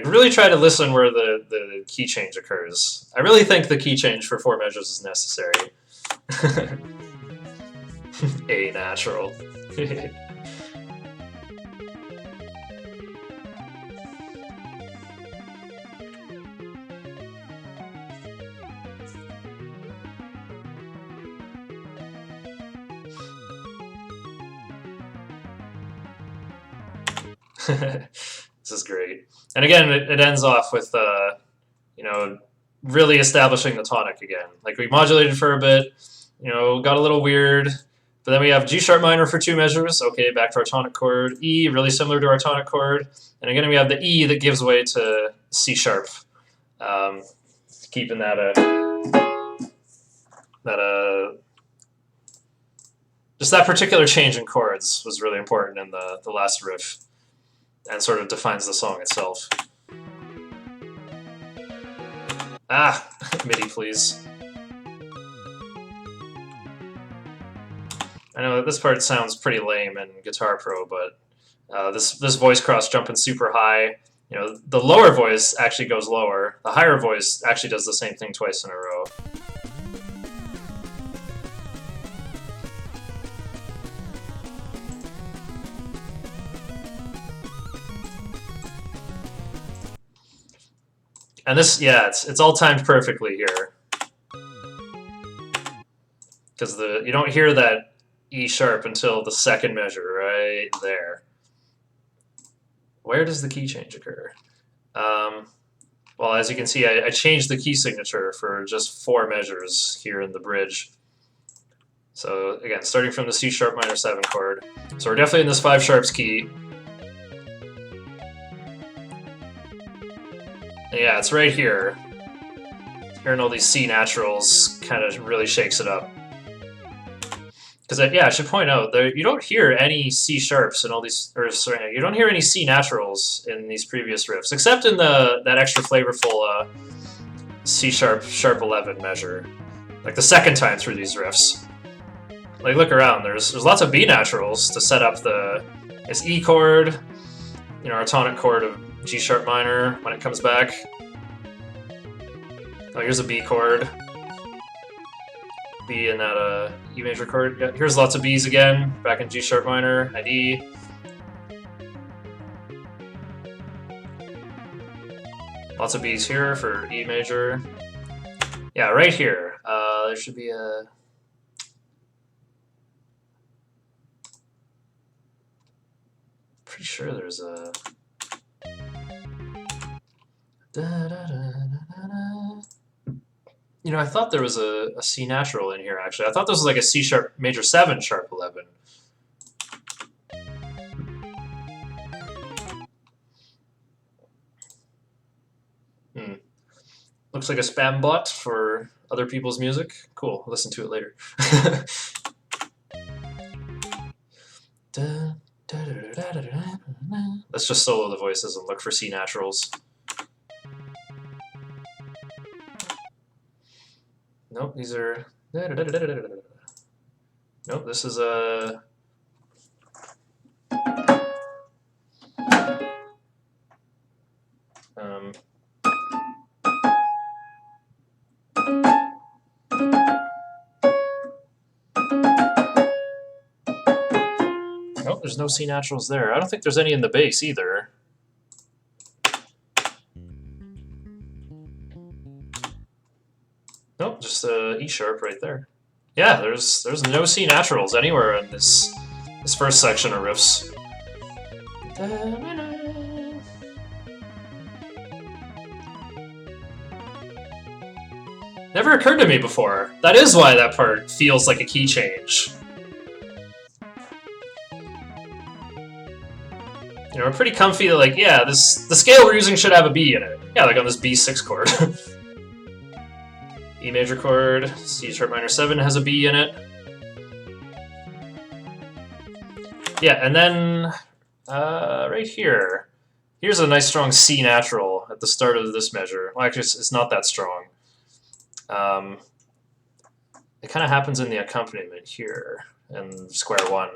really try to listen where the key change occurs. I really think the key change for 4 measures is necessary. A natural. This is great. And again, it ends off with, you know, really establishing the tonic again. Like we modulated for a bit, you know, got a little weird, but then we have G sharp minor for 2 measures. Okay, back to our tonic chord. E, really similar to our tonic chord. And again, we have the E that gives way to C sharp. Keeping just that particular change in chords was really important in the last riff and sort of defines the song itself. Ah, MIDI please. I know that this part sounds pretty lame in Guitar Pro, but this voice cross jumping super high, you know, the lower voice actually goes lower. The higher voice actually does the same thing twice in a row. And this, yeah, it's all timed perfectly here. Because you don't hear that E sharp until the second measure, right there. Where does the key change occur? Well, as you can see, I changed the key signature for just 4 measures here in the bridge. So again, starting from the C sharp minor 7 chord. So we're definitely in this 5 sharps key. And yeah, it's right here. Hearing all these C naturals kind of really shakes it up. Because yeah, I should point out you don't hear any C sharps in all these, or sorry, you don't hear any C naturals in these previous riffs, except in that extra flavorful C sharp 11 measure, like the second time through these riffs. Like look around, there's lots of B naturals to set up this E chord, you know, our tonic chord of G sharp minor when it comes back. Oh, here's a B chord. B in that E major chord. Yeah, here's lots of B's again, back in G sharp minor and E. Lots of B's here for E major. Yeah, right here. There should be a... Pretty sure there's a... You know, I thought there was a C natural in here, actually. I thought this was like a C sharp major 7 sharp 11. Looks like a spam bot for other people's music. Cool, I'll listen to it later. Let's just solo the voices and look for C naturals. Nope, these are... Nope, this is a... Nope, there's no C naturals there. I don't think there's any in the bass either. Nope, just E sharp right there. Yeah, there's no C naturals anywhere in this first section of riffs. Never occurred to me before. That is why that part feels like a key change. You know, we're pretty comfy that, like, yeah, the scale we're using should have a B in it. Yeah, like on this B6 chord. E major chord, C sharp minor 7 has a B in it. Yeah, and then right here, here's a nice strong C natural at the start of this measure. Well, actually, it's not that strong. It kind of happens in the accompaniment here in square 1.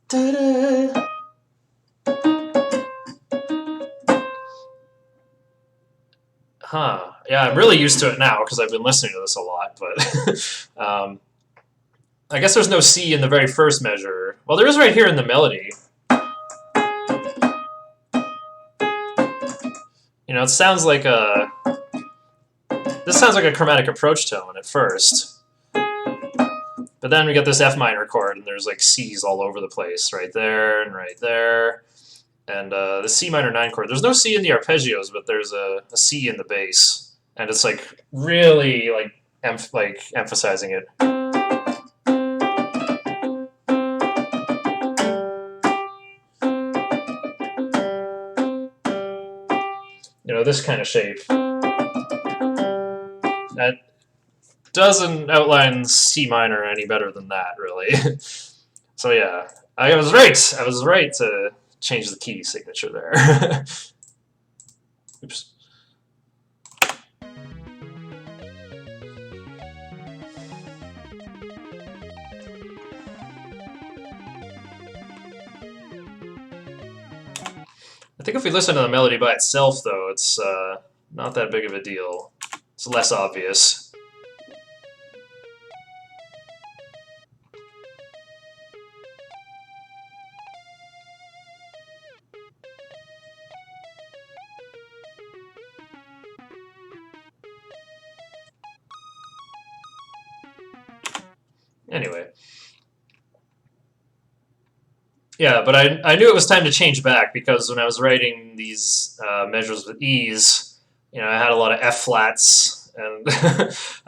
Da-da. Huh. Yeah, I'm really used to it now because I've been listening to this a lot, but I guess there's no C in the very first measure. Well, there is right here in the melody. You know, it sounds like a... This sounds like a chromatic approach tone at first. But But then we get this F minor chord, and there's like C's all over the place, right there and right there. And the C minor 9 chord, there's no C in the arpeggios, but there's a C in the bass. And it's like really like, emphasizing it. You know, this kind of shape. That doesn't outline C minor any better than that, really. So yeah, I was right. I was right to change the key signature there. Oops. I think if we listen to the melody by itself, though, it's not that big of a deal. It's less obvious. Anyway. Yeah, but I knew it was time to change back because when I was writing these measures with E's, you know, I had a lot of F flats, and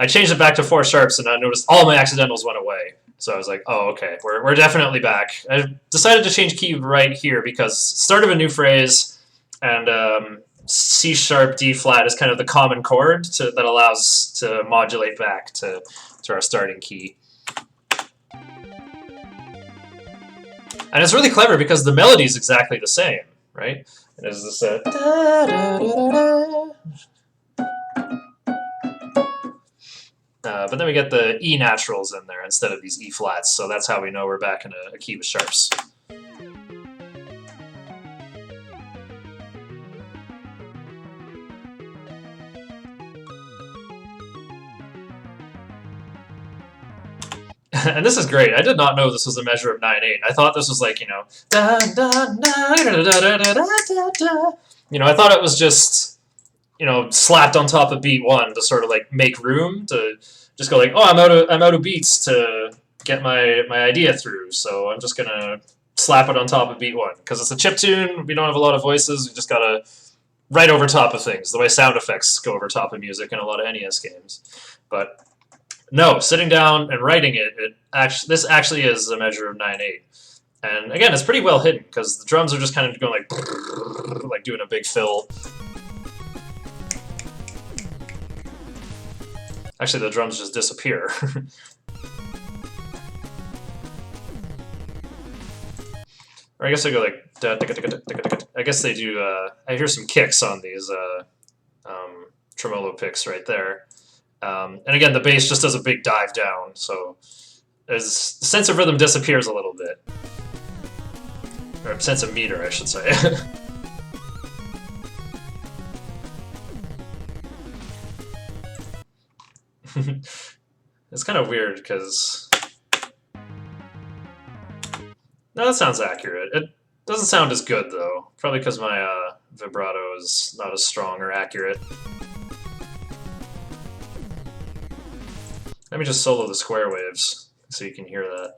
I changed it back to 4 sharps, and I noticed all my accidentals went away. So I was like, oh, okay, we're definitely back. I decided to change key right here because start of a new phrase, and C sharp, D flat is kind of the common chord that allows to modulate back to our starting key. And it's really clever because the melody is exactly the same, right? And it's this da, da, da, da, da. But then we get the E naturals in there instead of these E flats, so that's how we know we're back in a key with sharps. And this is great. I did not know this was a measure of 9/8. I thought this was like, you know, da, da, da, da, da, da, da, da, da. You know, I thought it was just, you know, slapped on top of beat 1 to sort of like make room to just go like, oh, I'm out of beats to get my idea through, so I'm just gonna slap it on top of beat 1 because it's a chip tune. We don't have a lot of voices. We just gotta write over top of things, the way sound effects go over top of music in a lot of NES games, but. No, sitting down and writing this actually is a measure of 9/8. And again, it's pretty well hidden because the drums are just kind of going like doing a big fill. Actually, the drums just disappear. Or I guess they go like... I guess they do... I hear some kicks on these tremolo picks right there. And again, the bass just does a big dive down, so the sense of rhythm disappears a little bit. Or sense of meter, I should say. It's kind of weird, because... No, that sounds accurate. It doesn't sound as good, though. Probably because my vibrato is not as strong or accurate. Let me just solo the square waves so you can hear that.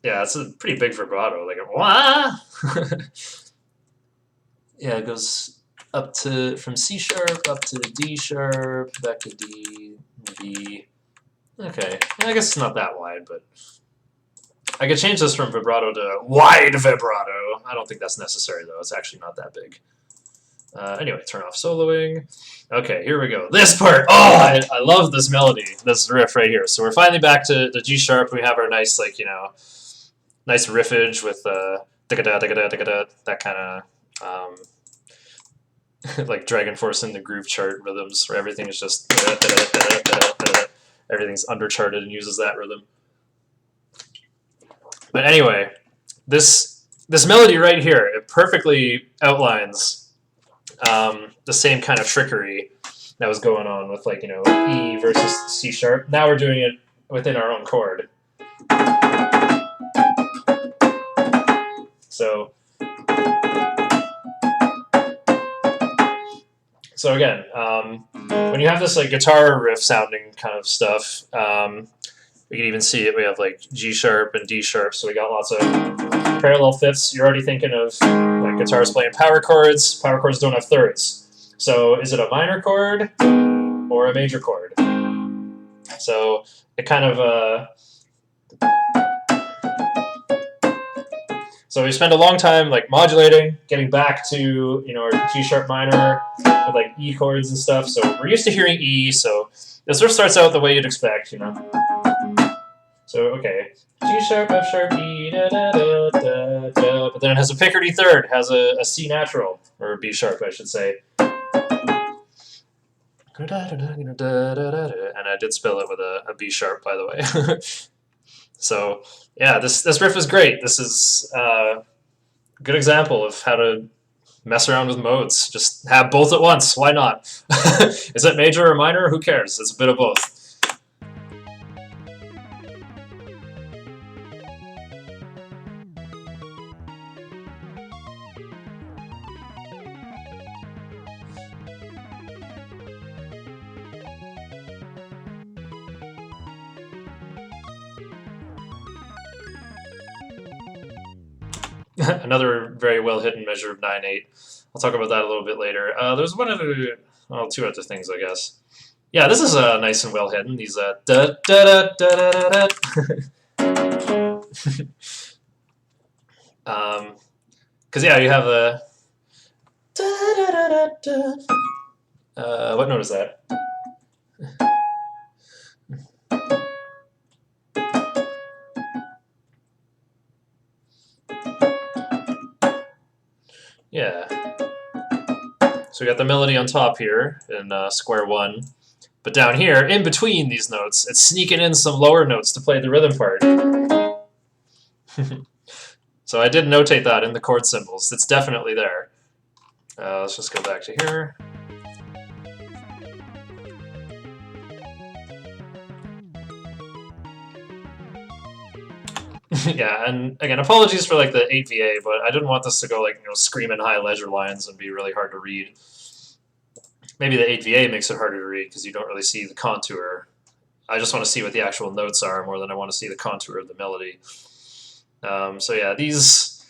Yeah, it's a pretty big vibrato, like a wah! Yeah, it goes up to, from C sharp up to D sharp, back to D, B. Okay, I guess it's not that wide, but I could change this from vibrato to wide vibrato. I don't think that's necessary, though. It's actually not that big. Anyway, turn off soloing. Okay, here we go. This part! Oh, I love this melody, this riff right here. So we're finally back to the G sharp. We have our nice, like, you know, nice riffage with that kind of like Dragon Force in the groove chart rhythms, where everything is just everything's undercharted and uses that rhythm. But anyway, this melody right here, it perfectly outlines the same kind of trickery that was going on with, like, you know, E versus C sharp. Now we're doing it within our own chord. So So again, when you have this like guitar riff sounding kind of stuff, we can even see it. We have like G sharp and D sharp, so we got lots of parallel fifths. You're already thinking of like guitars playing power chords. Power chords don't have thirds. So is it a minor chord or a major chord? So it kind of so we spend a long time like modulating, getting back to our G sharp minor with like E chords and stuff. So we're used to hearing E. So it sort of starts out the way you'd expect, So okay, G sharp, F sharp, E, da da da da da. But then it has a Picardy third, has a C natural or a B sharp, I should say. And I did spell it with a B sharp, by the way. So yeah, this riff is great. This is a good example of how to mess around with modes. Just have both at once. Why not? Is it major or minor? Who cares? It's a bit of both. Another very well hidden measure of 9/8. I'll talk about that a little bit later. There's two other things, I guess. Yeah, this is nice and well hidden. These da da da da da da. Because yeah, you have the da da da da da. What note is that? Yeah. So we got the melody on top here in square one, but down here, in between these notes, it's sneaking in some lower notes to play the rhythm part. So I did notate that in the chord symbols. It's definitely there. Let's just go back to here. Yeah, and again, apologies for like the 8VA, but I didn't want this to go like screaming high ledger lines and be really hard to read. Maybe the 8VA makes it harder to read because you don't really see the contour. I just want to see what the actual notes are more than I want to see the contour of the melody. So yeah, these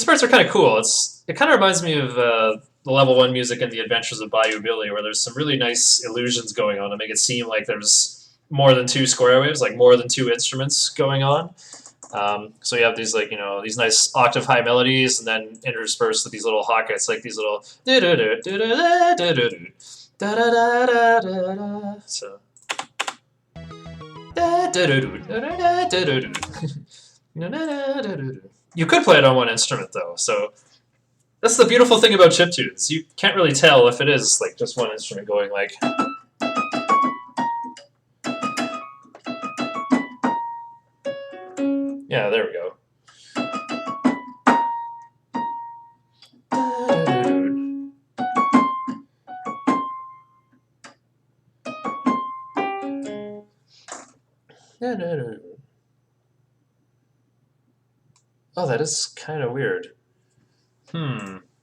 parts are kind of cool. It kind of reminds me of the level 1 music in The Adventures of Bayou Billy, where there's some really nice illusions going on to make it seem like there's more than 2 square waves, like more than 2 instruments going on. So you have these like these nice octave high melodies, and then interspersed with these little hockets, like these little so you could play it on one instrument though. So that's the beautiful thing about chiptunes. You can't really tell if it is like just one instrument going like. Yeah, there we go. Oh, that is kind of weird.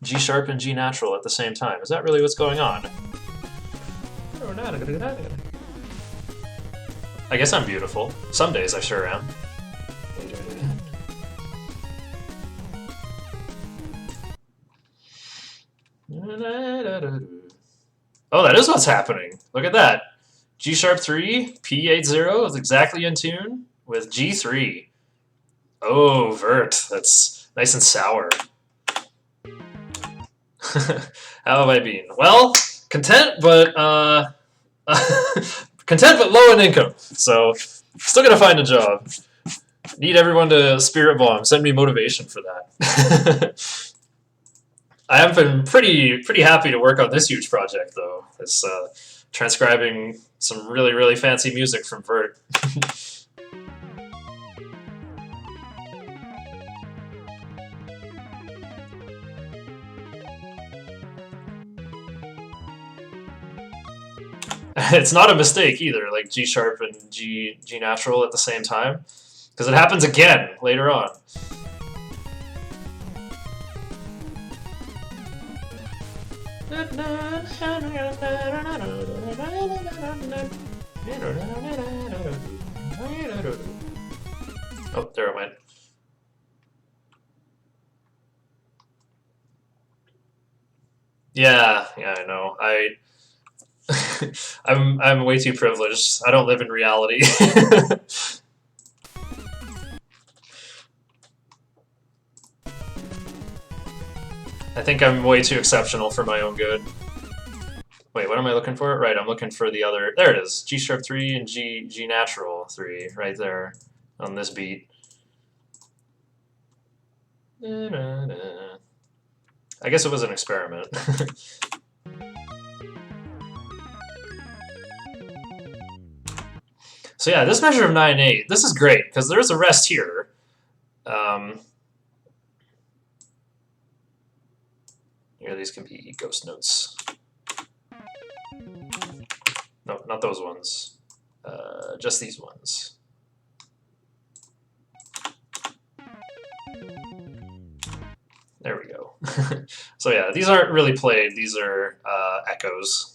G sharp and G natural at the same time. Is that really what's going on? I guess I'm beautiful. Some days I sure am. Oh, that is what's happening. Look at that. G sharp 3, P80 is exactly in tune with G3. Oh, vert. That's nice and sour. How have I been? Well, content, but content but low in income. So, still gonna find a job. Need everyone to spirit bomb. Send me motivation for that. I have been pretty happy to work on this huge project, though. It's transcribing some really fancy music from Vert. It's not a mistake either, like G sharp and G natural at the same time, because it happens again later on. Oh, there it went. Yeah, I know. I'm way too privileged. I don't live in reality. I think I'm way too exceptional for my own good. Wait, what am I looking for? Right, I'm looking for the other. There it is. G sharp 3 and G natural 3 right there on this beat. I guess it was an experiment. So yeah, this measure of 9/8, this is great because there's a rest here. Here, these can be ghost notes. No, not those ones. Just these ones. There we go. So yeah, these aren't really played. These are echoes.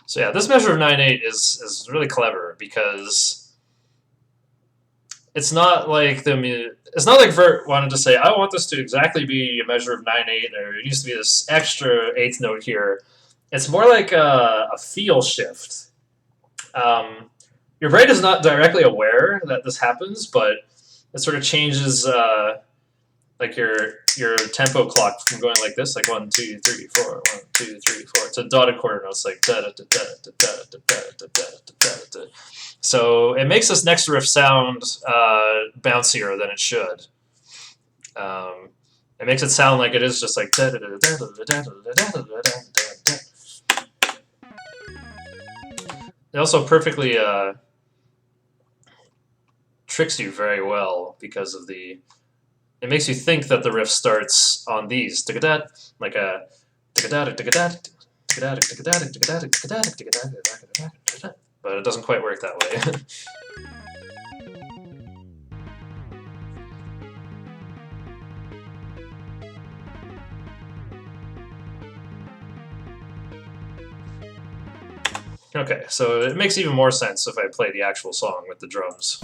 So yeah, this measure of 9/8 is really clever because it's not like it's not like Vert wanted to say, I want this to exactly be a measure of 9/8, or it needs to be this extra eighth note here. It's more like a feel shift. Your brain is not directly aware that this happens, but it sort of changes like your tempo clock from going like this, like 1, 2, 3, 4, 1, 2, 3, 4, to dotted quarter notes like da da da da da da da da da da da. So it makes this next riff sound bouncier than it should. It makes it sound like it is just like da da da da da da da da da. It also perfectly tricks you very well because of the. It makes you think that the riff starts on these, like a, but it doesn't quite work that way. Okay, so it makes even more sense if I play the actual song with the drums.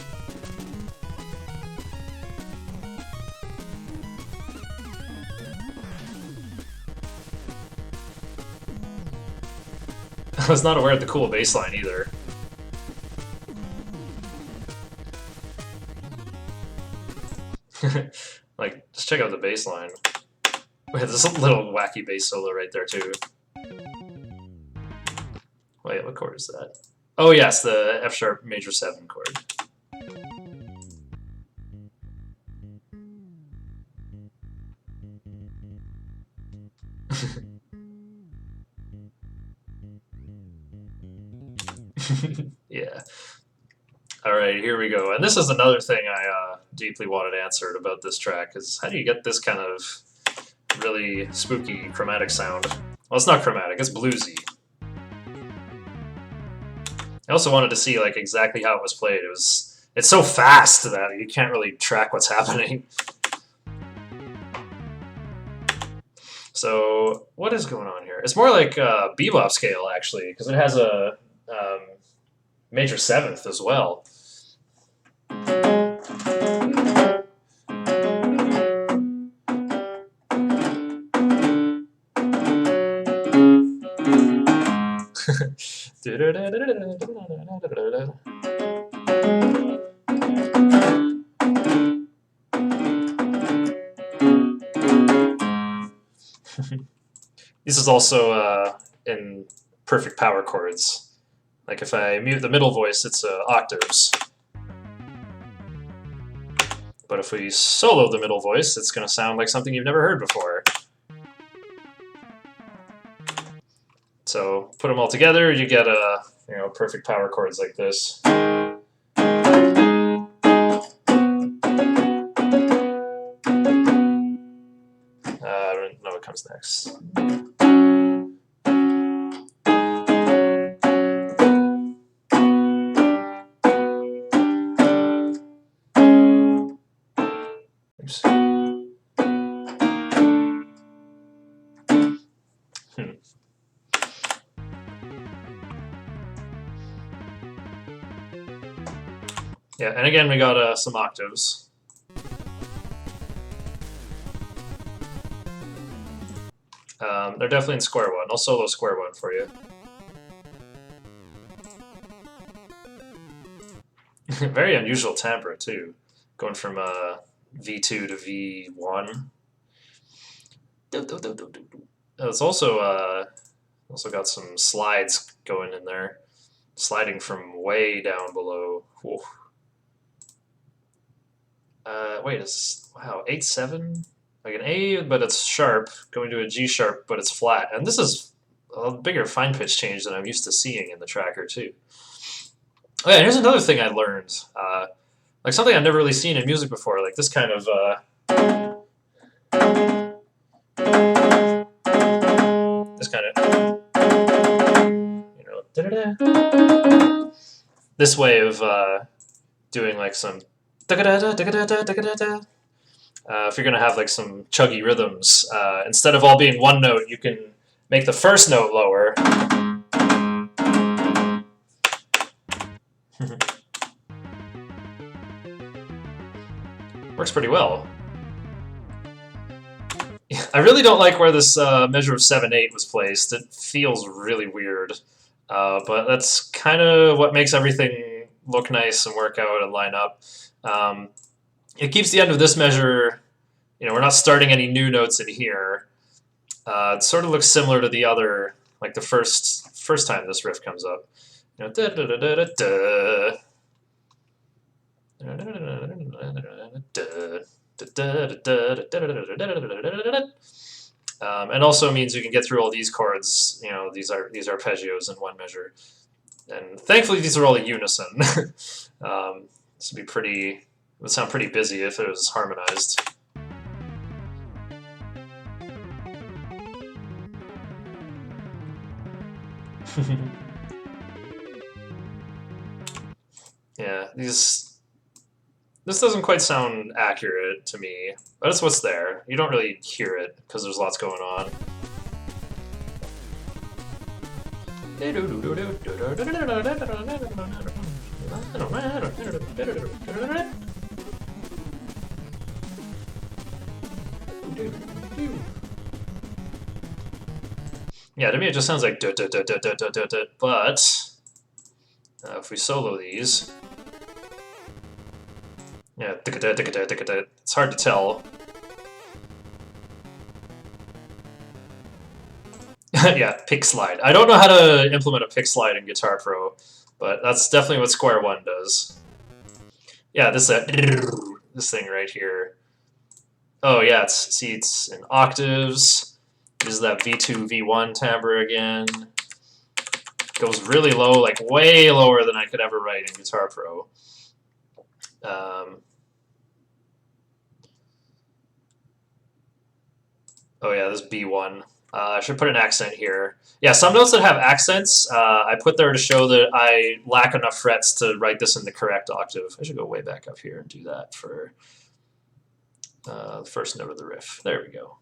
I was not aware of the cool bass line either. Like, just check out the bass line. There's a little wacky bass solo right there too. Wait, what chord is that? Oh yes, the F sharp major 7 chord. Yeah. All right, here we go. And this is another thing I deeply wanted answered about this track, is how do you get this kind of really spooky chromatic sound? Well, it's not chromatic, it's bluesy. I also wanted to see like exactly how it was played. It's so fast that you can't really track what's happening. So what is going on here? It's more like a bebop scale actually, because it has a major 7th as well. This is also in perfect power chords. Like if I mute the middle voice, it's octaves. But if we solo the middle voice, it's going to sound like something you've never heard before. So put them all together, you get perfect power chords like this. I don't know what comes next. Oops. Yeah, and again we got some octaves. They're definitely in square one. I'll solo square one for you. Very unusual timbre too, going from V2 to V1. It's also got some slides going in there, sliding from way down below. Whoa. Wait, wow, 8/7, like an A, but it's sharp, going to a G sharp, but it's flat, and this is a bigger fine pitch change than I'm used to seeing in the tracker too. Oh yeah, here's another thing I learned, like something I've never really seen in music before, like this kind of this way of doing like some if you're gonna have like some chuggy rhythms, instead of all being one note, you can make the first note lower. Works pretty well. I really don't like where this measure of 7/8 was placed. It feels really weird, but that's kind of what makes everything look nice and work out and line up. It keeps the end of this measure, we're not starting any new notes in here. It sort of looks similar to the other, like the first time this riff comes up. And also means you can get through all these chords, these arpeggios in one measure. And thankfully these are all in unison. This would sound pretty busy if it was harmonized. Yeah, this doesn't quite sound accurate to me, but it's what's there. You don't really hear it because there's lots going on. Yeah, to me it just sounds like but if we solo these, yeah, it's hard to tell. Yeah, pick slide. I don't know how to implement a pick slide in Guitar Pro, but that's definitely what Square One does. Yeah, this thing right here. Oh yeah, it's in octaves. This is that V2, V1 timbre again. Goes really low, like way lower than I could ever write in Guitar Pro. Oh yeah, this B1. I should put an accent here. Yeah, some notes that have accents, I put there to show that I lack enough frets to write this in the correct octave. I should go way back up here and do that for the first note of the riff. There we go.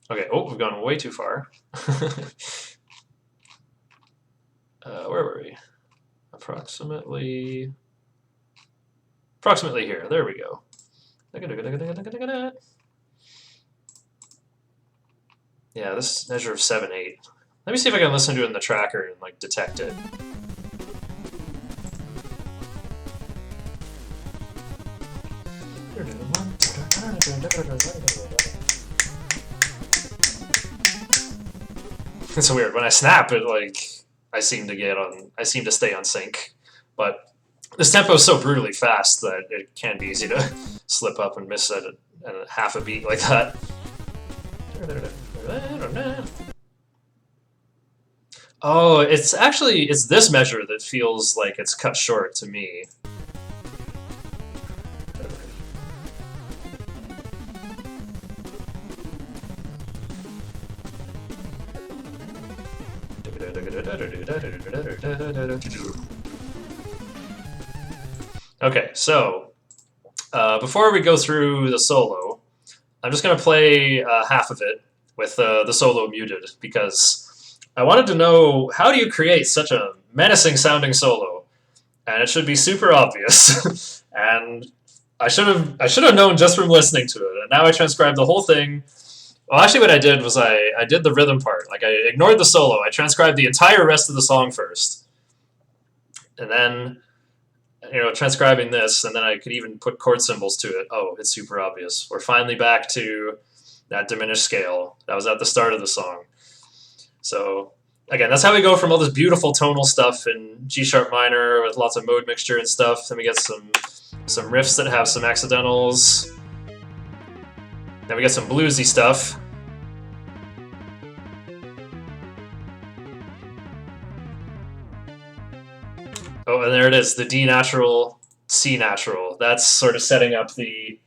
Okay, oh, we've gone way too far. Where were we? Approximately here. There we go. Yeah, this measure of 7/8. Let me see if I can listen to it in the tracker and like detect it. It's weird. When I snap it, like I seem to stay on sync, but this tempo is so brutally fast that it can be easy to slip up and miss at half a beat like that. Oh, it's this measure that feels like it's cut short to me. Okay, so before we go through the solo, I'm just going to play half of it with the solo muted, because I wanted to know, how do you create such a menacing sounding solo, and it should be super obvious. And I should have known just from listening to it. And now I transcribed the whole thing. Well, actually, what I did was I did the rhythm part. Like I ignored the solo. I transcribed the entire rest of the song first, and then transcribing this, and then I could even put chord symbols to it. Oh, it's super obvious. We're finally back to that diminished scale that was at the start of the song. So again, that's how we go from all this beautiful tonal stuff in G sharp minor with lots of mode mixture and stuff. Then we get some riffs that have some accidentals. Then we get some bluesy stuff. Oh, and there it is, the D natural, C natural. That's sort of setting up the...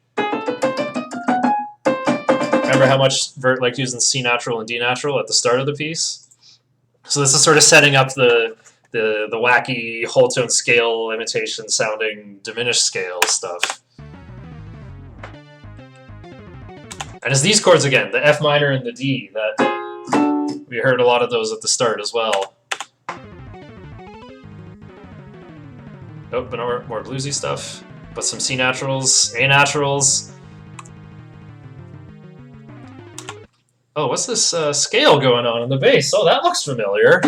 Remember how much Vert liked using C natural and D natural at the start of the piece? So this is sort of setting up the wacky whole tone scale imitation sounding diminished scale stuff. And it's these chords again, the F minor and the D, that we heard a lot of those at the start as well. Oh, but more bluesy stuff. But some C naturals, A naturals. Oh, what's this scale going on in the bass? Oh, that looks familiar.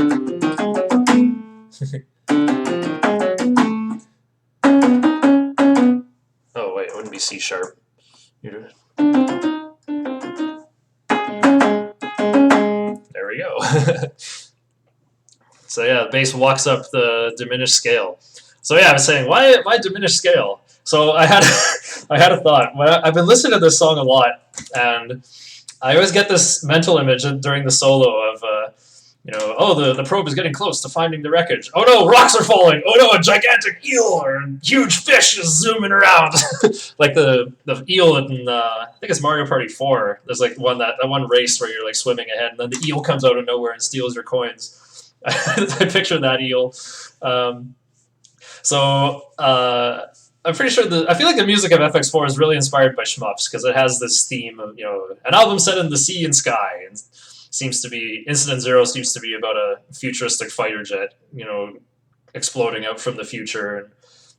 Oh, wait, it wouldn't be C sharp. There we go. So yeah, the bass walks up the diminished scale. So yeah, I was saying, why diminished scale? So I had I had a thought. I've been listening to this song a lot, and I always get this mental image during the solo of, oh, the probe is getting close to finding the wreckage. Oh no, rocks are falling. Oh no, a gigantic eel or a huge fish is zooming around. Like the eel in, I think it's Mario Party 4. There's like that one race where you're like swimming ahead, and then the eel comes out of nowhere and steals your coins. I picture that eel. I'm pretty sure I feel like the music of FX4 is really inspired by shmups because it has this theme of, an album set in the sea and sky, and Incident Zero seems to be about a futuristic fighter jet, exploding out from the future and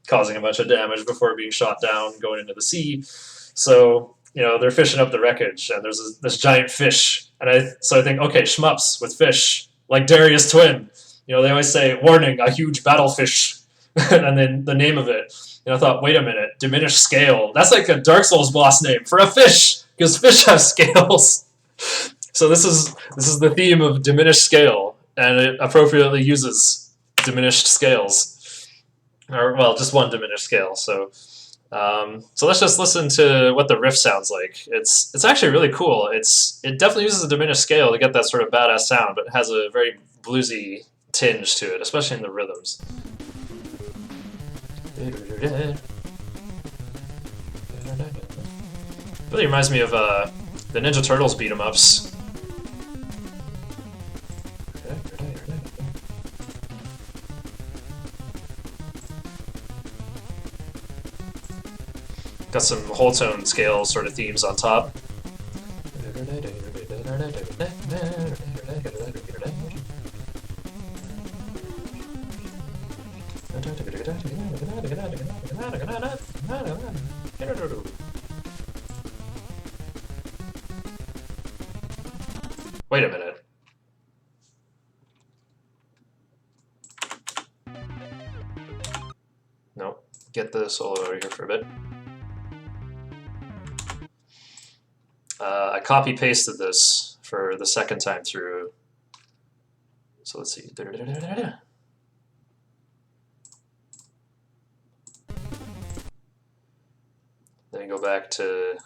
causing a bunch of damage before being shot down, going into the sea. So, they're fishing up the wreckage, and there's this giant fish, and I think, okay, shmups with fish, like Darius Twin. They always say, warning, a huge battlefish, and then the name of it. And I thought, wait a minute, diminished scale. That's like a Dark Souls boss name for a fish, because fish have scales. So this is the theme of diminished scale, and it appropriately uses diminished scales, or well, just one diminished scale. So let's just listen to what the riff sounds like. It's actually really cool. It definitely uses a diminished scale to get that sort of badass sound, but it has a very bluesy tinge to it, especially in the rhythms. Really reminds me of the Ninja Turtles beat 'em ups. Got some whole tone scale sort of themes on top. Wait a minute. No, get the solo over here for a bit. I copy-pasted this for the second time through. So let's see. Then you go back to...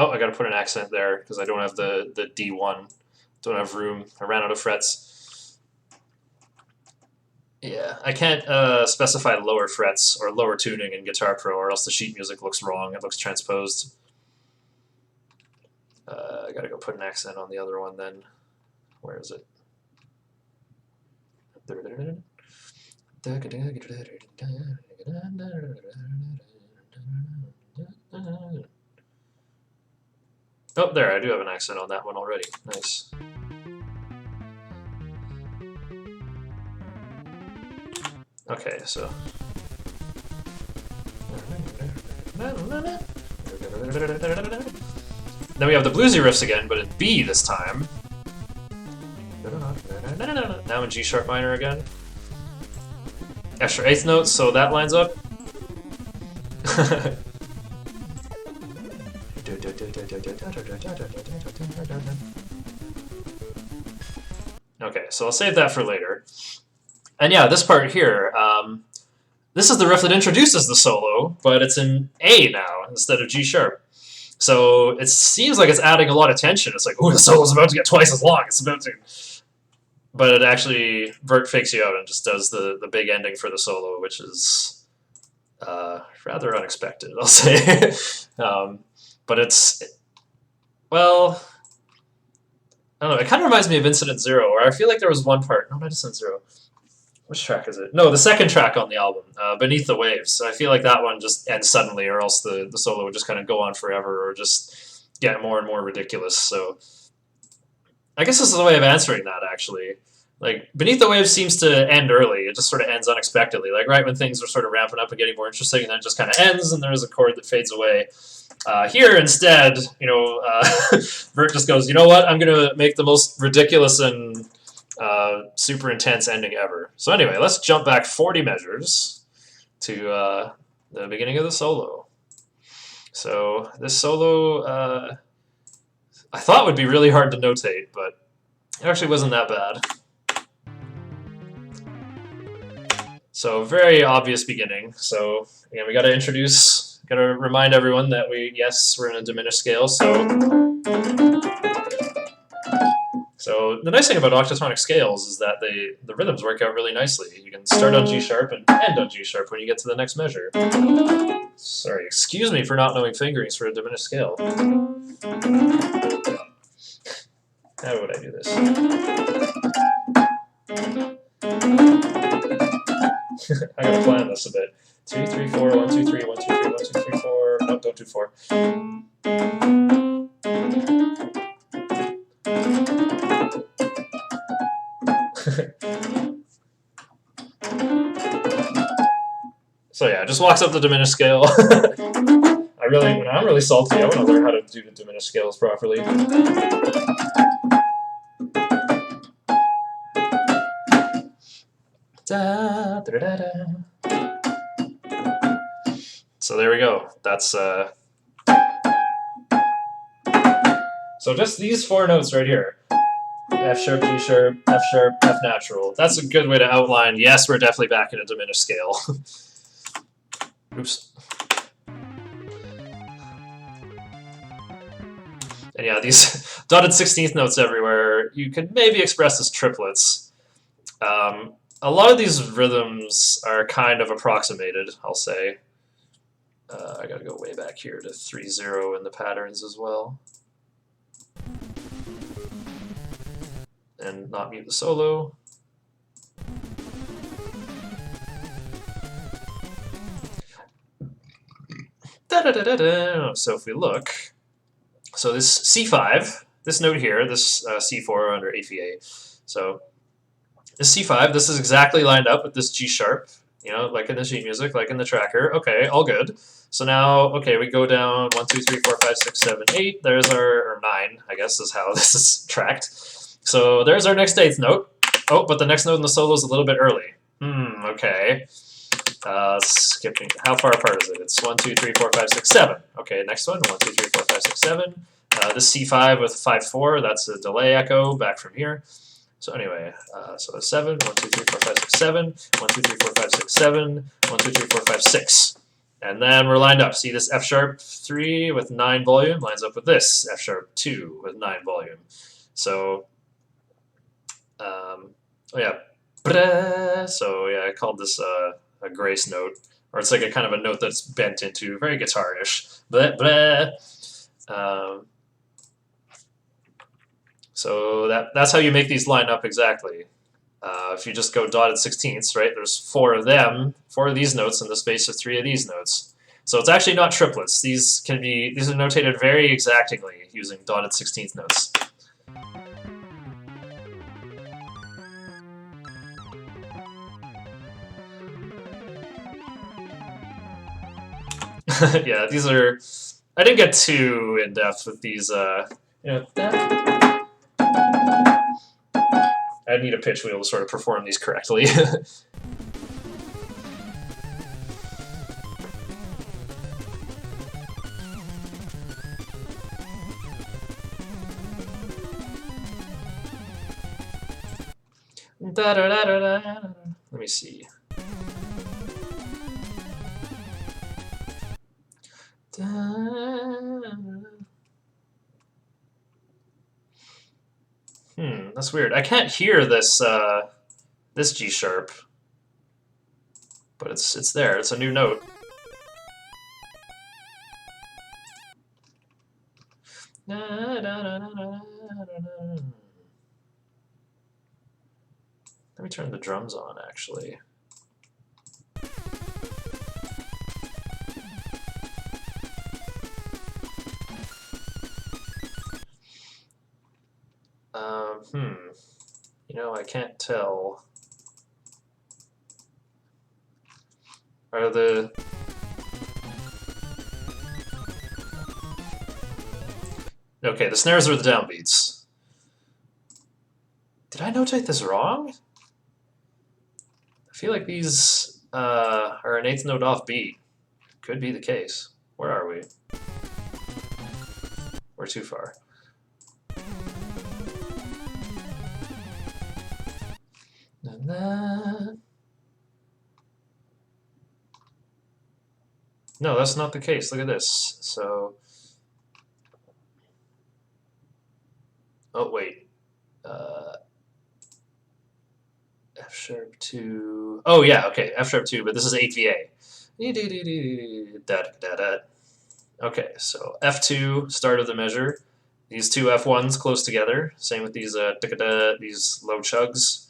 Oh, I gotta put an accent there because I don't have the D1. Don't have room. I ran out of frets. Yeah, I can't specify lower frets or lower tuning in Guitar Pro, or else the sheet music looks wrong. It looks transposed. I gotta go put an accent on the other one then. Where is it? Oh, there, I do have an accent on that one already. Nice. Okay, so. Then we have the bluesy riffs again, but in B this time. Now in G sharp minor again. Extra eighth notes, so that lines up. Okay, so I'll save that for later. And yeah, this part here, this is the riff that introduces the solo, but it's in A now instead of G sharp. So it seems like it's adding a lot of tension. It's like, oh, the solo's about to get twice as long. It's about to... But it actually, Vert fakes you out and just does the big ending for the solo, which is rather unexpected, I'll say. But it's, well, I don't know, it kind of reminds me of Incident Zero, where I feel like there was one part, no, not Incident Zero. Which track is it? No, the second track on the album, Beneath the Waves. So I feel like that one just ends suddenly, or else the solo would just kind of go on forever, or just get more and more ridiculous. So I guess this is a way of answering that, actually. Like, Beneath the Waves seems to end early. It just sort of ends unexpectedly. Like, right when things are sort of ramping up and getting more interesting, and then it just kind of ends, and there's a chord that fades away. Here, instead, you know, Vert just goes, you know what? I'm going to make the most ridiculous and super intense ending ever. So anyway, let's jump back 40 measures to the beginning of the solo. So this solo, I thought would be really hard to notate, but it actually wasn't that bad. So very obvious beginning. So again, we got to remind everyone that we're in a diminished scale. So the nice thing about octatonic scales is that the rhythms work out really nicely. You can start on G sharp and end on G sharp when you get to the next measure. Sorry, excuse me for not knowing fingerings for a diminished scale. How would I do this? I gotta plan this a bit. 2, 3, 4, 1, 2, 3, 1, 2, 3, 1, 2, 3, 4. No, don't do 4. So yeah, it just walks up the diminished scale. When I'm really salty, I want to learn how to do the diminished scales properly. Da, da, da, da. So there we go. That's so just these 4 notes right here. F sharp, G sharp, F sharp, F natural. That's a good way to outline, yes, we're definitely back in a diminished scale. Oops. And yeah, these dotted 16th notes everywhere, you could maybe express as triplets. A lot of these rhythms are kind of approximated, I'll say. I gotta go way back here to 3-0 in the patterns as well. And not mute the solo. Da-da-da-da-da. So if we look, so this C5, this note here, this C4 under AFA. So this C5, this is exactly lined up with this G sharp, you know, like in the sheet music, like in the tracker. Okay, all good. So now, okay, we go down 1, 2, 3, 4, 5, 6, 7, 8. There's or 9, I guess is how this is tracked. So there's our next 8th note. Oh, but the next note in the solo is a little bit early. Okay. Skipping. How far apart is it? It's 1, 2, 3, 4, 5, 6, 7. Okay, next one. 1, 2, 3, 4, 5, 6, 7. This C5 with 5-4. That's a delay echo back from here. So anyway, so that's 7. 1, 2, 3, 4, 5, 6, 7. 1, 2, 3, 4, 5, 6, 7. 1, 2, 3, 4, 5, 6. And then we're lined up. See this F sharp 3 with 9 volume lines up with this F sharp 2 with 9 volume. So, oh yeah, so yeah, I called this a grace note, or it's like a kind of a note that's bent into very guitar-ish. So that's how you make these line up exactly. If you just go dotted sixteenths, right? There's 4 of them, 4 of these notes in the space of 3 of these notes. So it's actually not triplets. These are notated very exactingly using dotted 16th notes. Yeah, these are. I didn't get too in depth with these. I need a pitch wheel to sort of perform these correctly. Let me see. That's weird. I can't hear this this G sharp, but it's there. It's a new note. Let me turn the drums on, actually. You know, I can't tell. Are the... Okay, the snares are the downbeats. Did I notate this wrong? I feel like these are an 8th note off beat. Could be the case. Where are we? We're too far. No, that's not the case. Look at this. So, oh wait, F sharp 2. Oh yeah, okay, F sharp 2, but this is 8VA. Okay, so F2, start of the measure. These two F1s close together. Same with these these low chugs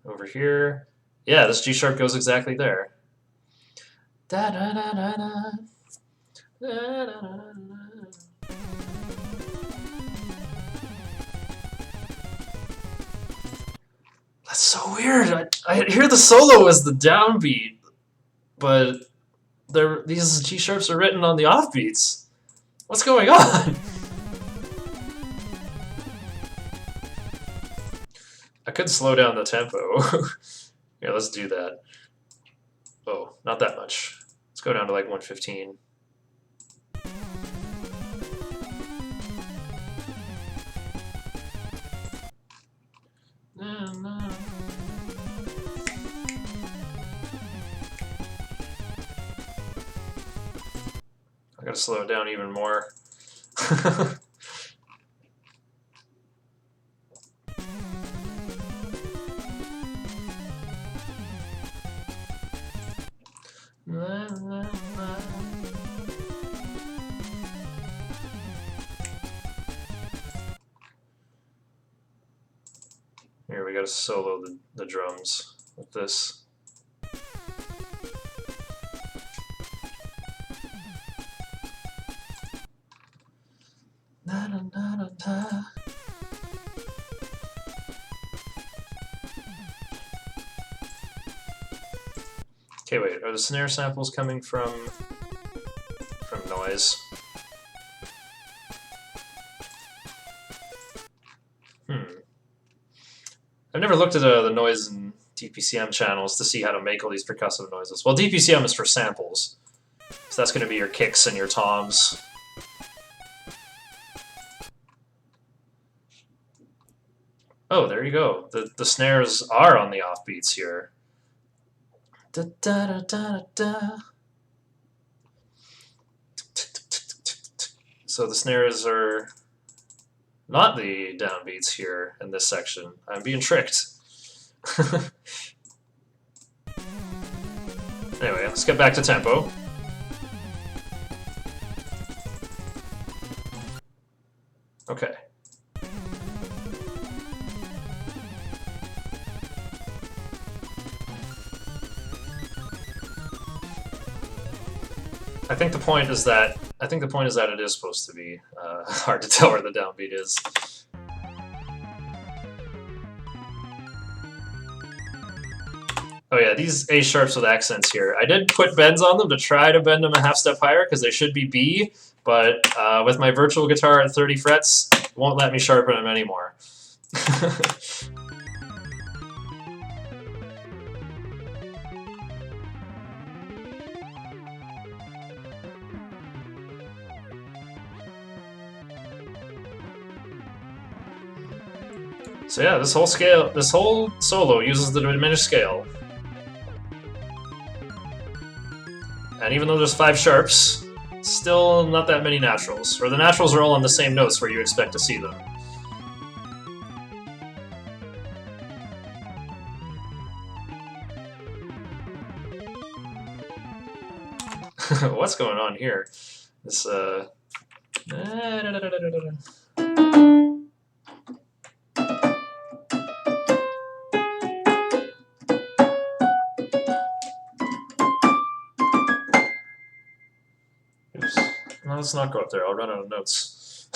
over here. Yeah, this G sharp goes exactly there. That's so weird. I hear the solo as the downbeat, but these G sharps are written on the offbeats. What's going on? I could slow down the tempo. Yeah, let's do that. Oh, not that much. Let's go down to like 115. I gotta slow it down even more. Here, we gotta solo the drums with this. Okay, wait, are the snare samples coming from noise? I've never looked at the noise in DPCM channels to see how to make all these percussive noises. Well, DPCM is for samples, so that's going to be your kicks and your toms. Oh, there you go. The snares are on the offbeats here. Da, da, da, da, da. So the snares are not the downbeats here in this section. I'm being tricked. Anyway, let's get back to tempo. Okay. I think the point is that it is supposed to be hard to tell where the downbeat is. Oh yeah, these A sharps with accents here. I did put bends on them to try to bend them a half step higher because they should be B, but with my virtual guitar at 30 frets, it won't let me sharpen them anymore. So yeah, this whole solo uses the diminished scale. And even though there's 5 sharps, still not that many naturals. Or the naturals are all on the same notes where you expect to see them. What's going on here? This Oops. No, let's not go up there. I'll run out of notes.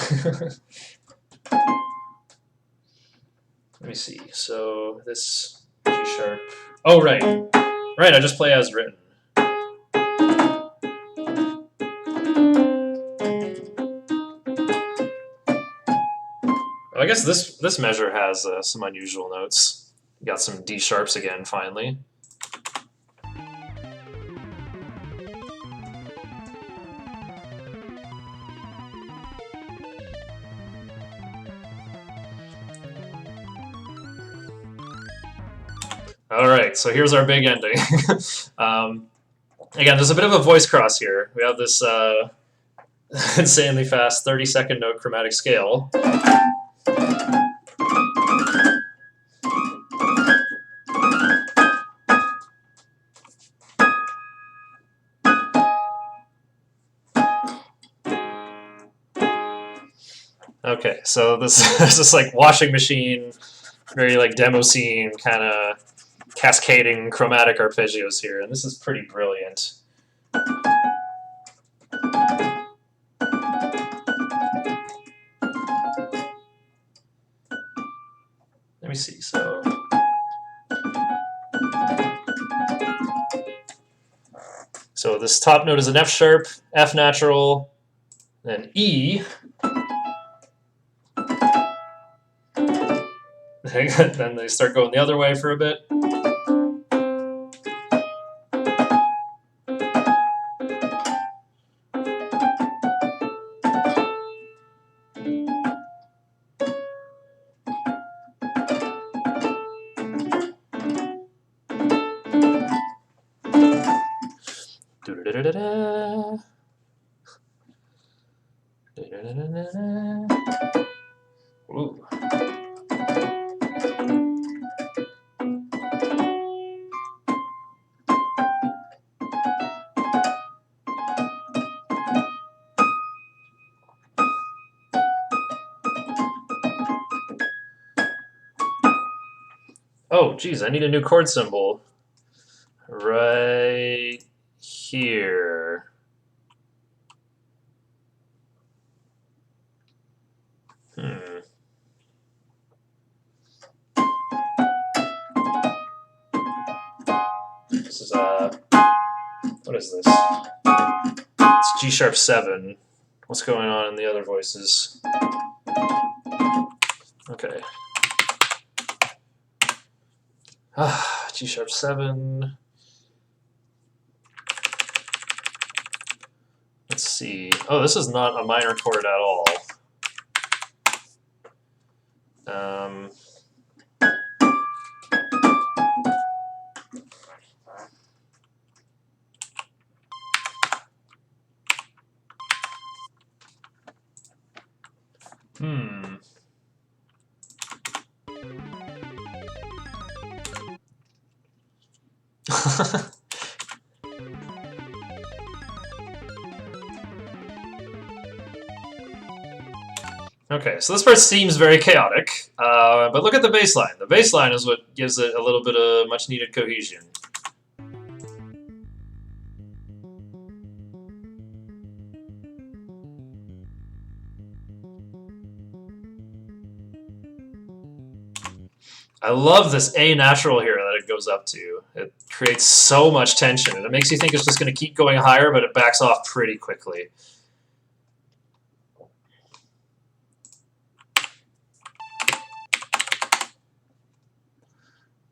Let me see. So this G sharp. Oh, right. Right, I just play as written. I guess this measure has some unusual notes. Got some D sharps again, finally. All right, so here's our big ending. Again, there's a bit of a voice cross here. We have this insanely fast 30-second note chromatic scale. Okay, so this is just like washing machine, very like demo scene kind of cascading chromatic arpeggios here, and this is pretty brilliant. Let me see, so this top note is an F sharp, F natural, then E. Then they start going the other way for a bit. Ooh. Oh, geez, I need a new chord symbol. Right here. This is, what is this? It's G sharp 7. What's going on in the other voices? Okay. G sharp 7. Let's see. Oh, this is not a minor chord at all. Okay, so this part seems very chaotic, but look at the bass line. The bass line is what gives it a little bit of much-needed cohesion. I love this A natural here that it goes up to. It creates so much tension, and it makes you think it's just going to keep going higher, but it backs off pretty quickly.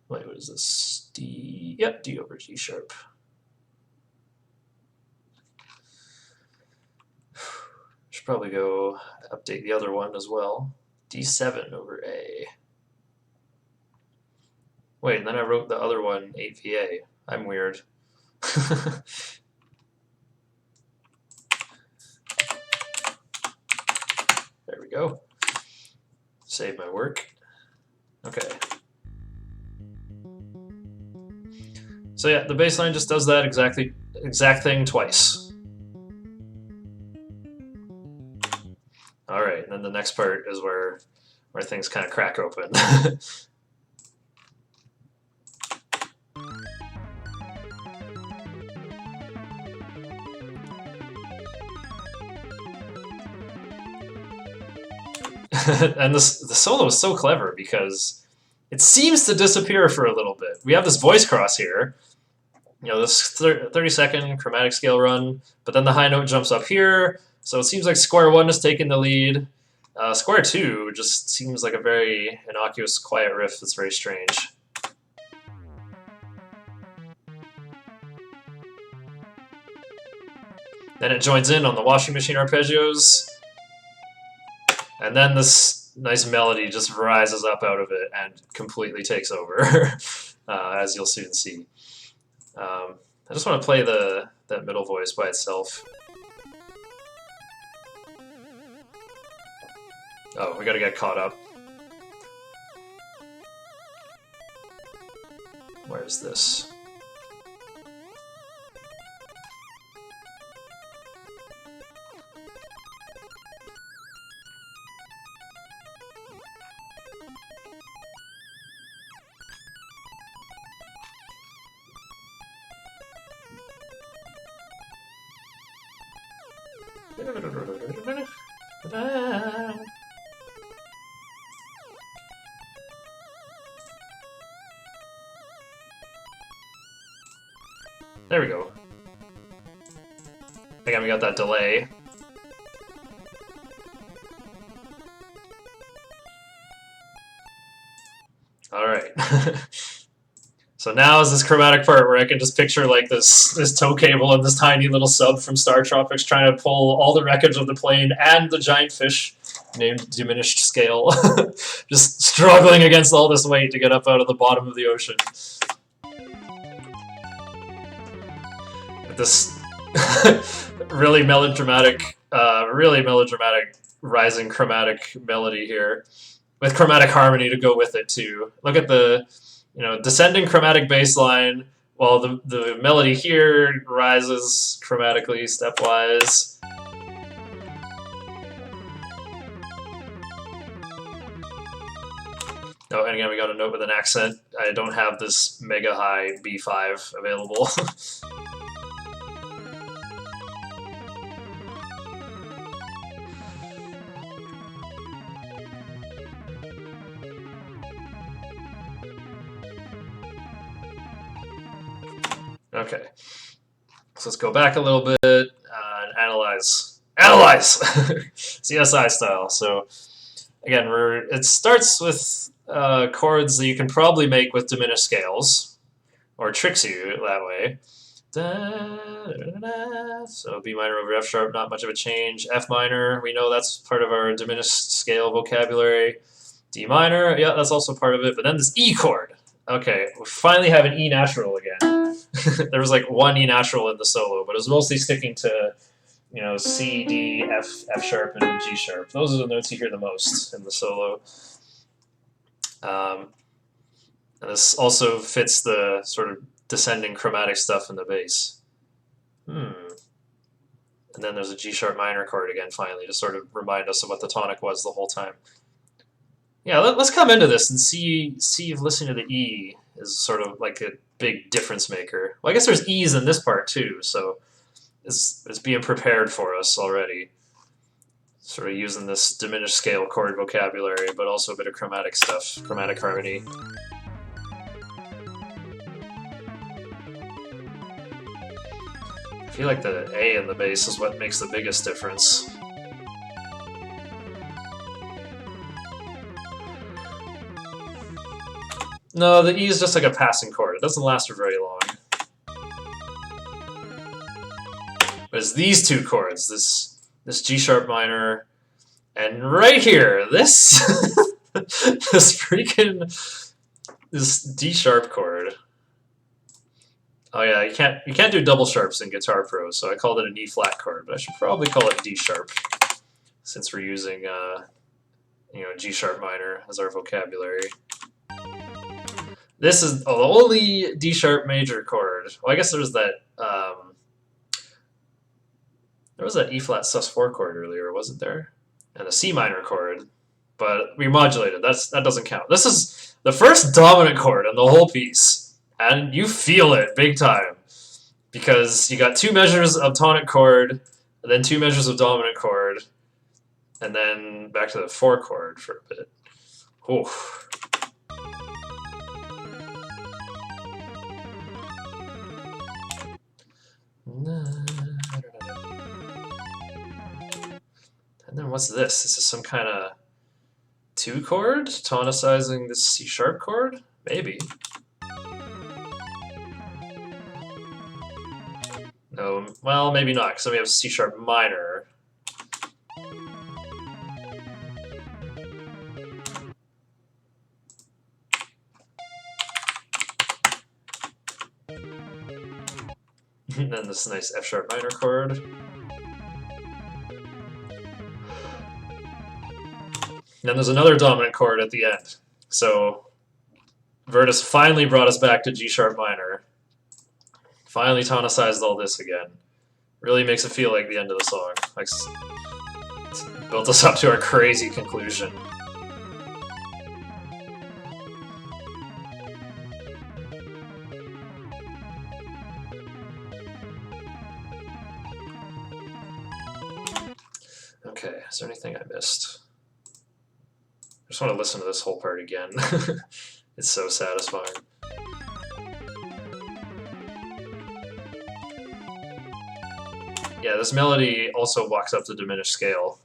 Wait, what is this? D, yep, D over G sharp. Should probably go update the other one as well. D7 over A. Wait, and then I wrote the other one 8VA. I'm weird. There we go. Save my work. Okay. So yeah, the bass line just does that exact thing twice. All right, and then the next part is where things kind of crack open. And the solo is so clever because it seems to disappear for a little bit. We have this voice cross here, you know, this 30-second chromatic scale run, but then the high note jumps up here, so it seems like square one is taking the lead. Square two just seems like a very innocuous, quiet riff that's very strange. Then it joins in on the washing machine arpeggios, and then this nice melody just rises up out of it and completely takes over, as you'll soon see. I just want to play that middle voice by itself. Oh, we gotta get caught up. Where's this? There we go. Again, we got that delay. All right. So now is this chromatic part where I can just picture like this tow cable and this tiny little sub from Star Tropics trying to pull all the wreckage of the plane and the giant fish named Diminished Scale, just struggling against all this weight to get up out of the bottom of the ocean. With this really melodramatic rising chromatic melody here, with chromatic harmony to go with it too. Look at the descending chromatic bass line, while the melody here rises chromatically stepwise. Oh, and again, we got a note with an accent. I don't have this mega high B5 available. Okay, so let's go back a little bit and analyze CSI style. So again, it starts with chords that you can probably make with diminished scales, or tricks you that way. So B minor over F sharp, not much of a change. F minor, we know that's part of our diminished scale vocabulary. D minor, yeah, that's also part of it. But then this E chord. Okay, we finally have an E natural again. There was like one E natural in the solo, but it was mostly sticking to, C, D, F sharp, and G sharp. Those are the notes you hear the most in the solo. And this also fits the sort of descending chromatic stuff in the bass. And then there's a G sharp minor chord again, finally, to sort of remind us of what the tonic was the whole time. Yeah, let's come into this and see if listening to the E is sort of like a big difference maker. Well, I guess there's E's in this part too, so it's being prepared for us already. Sort of using this diminished scale chord vocabulary, but also a bit of chromatic stuff, chromatic harmony. I feel like the A in the bass is what makes the biggest difference. No, the E is just like a passing chord. It doesn't last for very long. But it's these two chords, this G sharp minor, and right here, this this D sharp chord. Oh yeah, you can't do double sharps in Guitar Pro, so I called it an E flat chord, but I should probably call it D sharp, since we're using G sharp minor as our vocabulary. This is the only D sharp major chord. Well, I guess there was that E flat sus4 chord earlier, wasn't there? And a C minor chord, but we modulated. That doesn't count. This is the first dominant chord in the whole piece, and you feel it big time because you got 2 measures of tonic chord, and then 2 measures of dominant chord, and then back to the 4 chord for a bit. Oof. And then what's this? This is some kind of 2 chord tonicizing this C sharp chord? Maybe. No, well, maybe not, because then we have C sharp minor. And then this nice F sharp minor chord. And then there's another dominant chord at the end. So Virtus finally brought us back to G sharp minor. Finally tonicized all this again. Really makes it feel like the end of the song. Like, it's built us up to our crazy conclusion. Okay, is there anything I missed? I just want to listen to this whole part again. It's so satisfying. Yeah, this melody also walks up the diminished scale.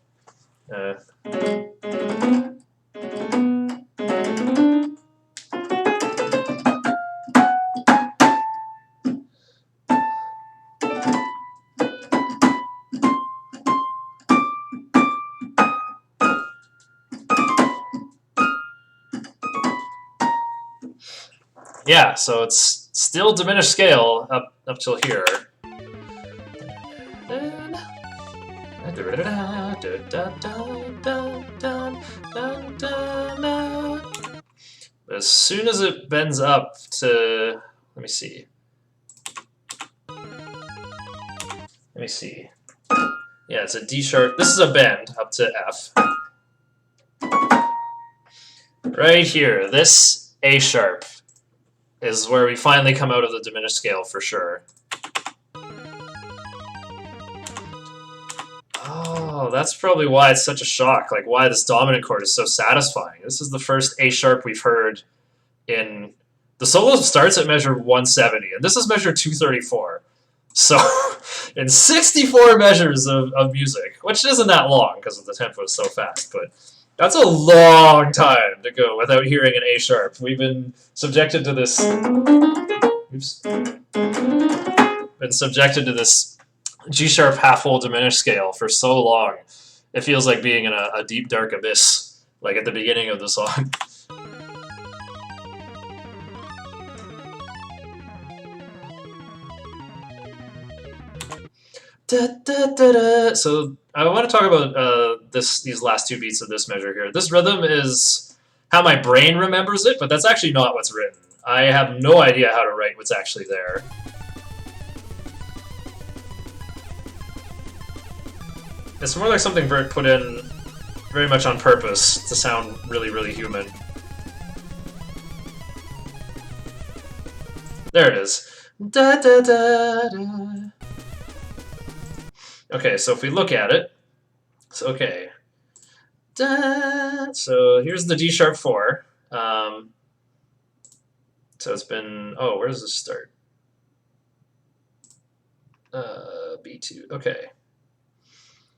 Yeah, so it's still diminished scale up till here. As soon as it bends up to, let me see. Yeah, it's a D sharp. This is a bend up to F. Right here, this A sharp is where we finally come out of the diminished scale for sure. Oh, that's probably why it's such a shock, like why this dominant chord is so satisfying. This is the first A sharp we've heard in... The solo starts at measure 170, and this is measure 234. So, in 64 measures of music, which isn't that long because the tempo is so fast, but that's a long time to go without hearing an A sharp. We've been subjected to this... Oops. Been subjected to this G sharp half-whole diminished scale for so long. It feels like being in a deep, dark abyss, like at the beginning of the song. Da, da, da, da. So I want to talk about these last 2 beats of this measure here. This rhythm is how my brain remembers it, but that's actually not what's written. I have no idea how to write what's actually there. It's more like something Vert put in very much on purpose to sound really, really human. There it is. Da, da, da, da. Okay, so if we look at it, So okay. So here's the D sharp 4. So it's been, oh, where does this start? B2. Okay.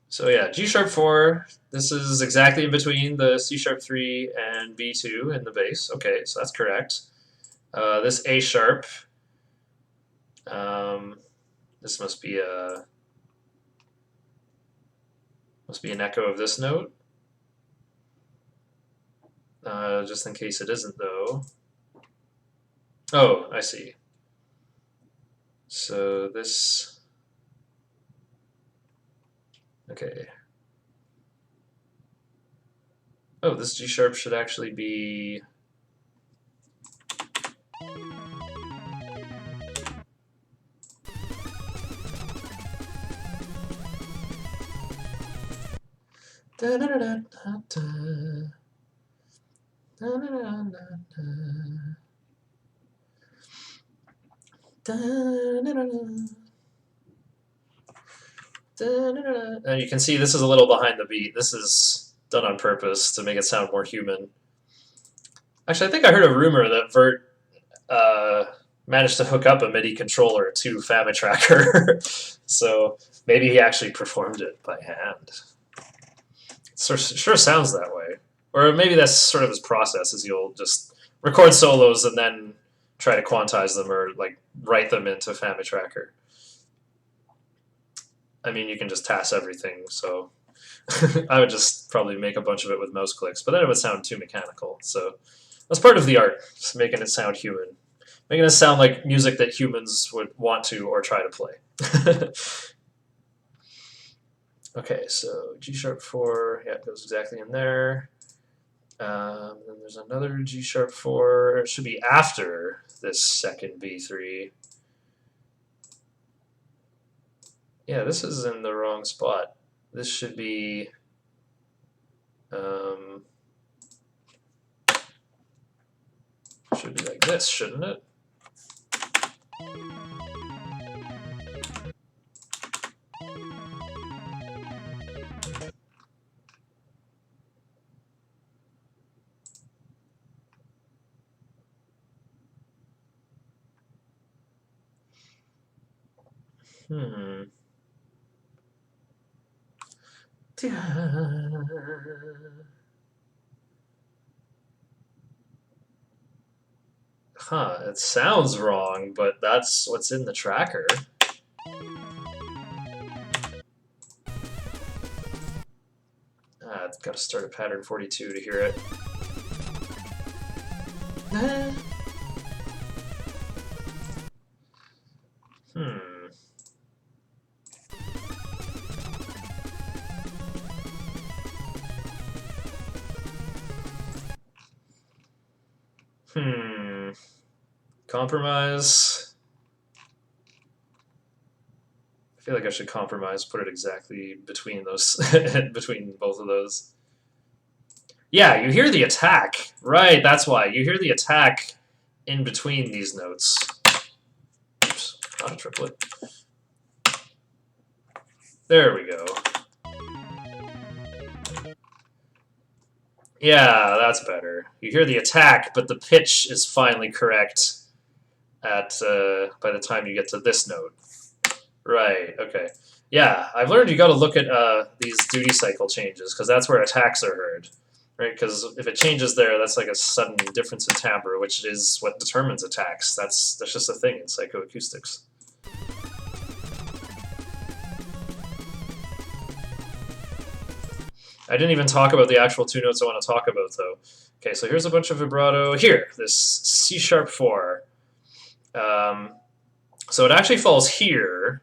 So yeah, G sharp 4. This is exactly in between the C sharp 3 and B2 in the bass. Okay, so that's correct. This A sharp. Um, this must be an echo of this note. Just in case it isn't though. Oh, I see. So this. Okay. Oh, this G sharp should actually be. Da, da, da, da, da, da, da, da, da, da, da, da, da. And you can see this is a little behind the beat. This is done on purpose to make it sound more human. Actually, I think I heard a rumor that Vert managed to hook up a MIDI controller to FamiTracker, so maybe he actually performed it by hand. Sure sounds that way. Or maybe that's sort of his process, is you'll just record solos and then try to quantize them or like write them into FamiTracker. I mean, you can just task everything, so I would just probably make a bunch of it with mouse clicks, but then it would sound too mechanical. So that's part of the art, just making it sound human. Making it sound like music that humans would want to or try to play. Okay, so G sharp 4, yeah, it goes exactly in there. Then there's another G sharp 4. It should be after this second B3. Yeah, this is in the wrong spot. This should be. Should be like this, shouldn't it? Huh, it sounds wrong, but that's what's in the tracker. I've got to start at pattern 42 to hear it. Compromise. I feel like I should compromise, put it exactly between those, between both of those. Yeah, you hear the attack. Right, that's why. You hear the attack in between these notes. Oops, not a triplet. There we go. Yeah, that's better. You hear the attack, but the pitch is finally correct at by the time you get to this note. Right, okay. Yeah, I've learned you got to look at these duty cycle changes, because that's where attacks are heard. Right, because if it changes there, that's like a sudden difference in timbre, which is what determines attacks. That's just a thing in psychoacoustics. I didn't even talk about the actual two notes I want to talk about, though. Okay, so here's a bunch of vibrato. Here, this C sharp 4. So it actually falls here.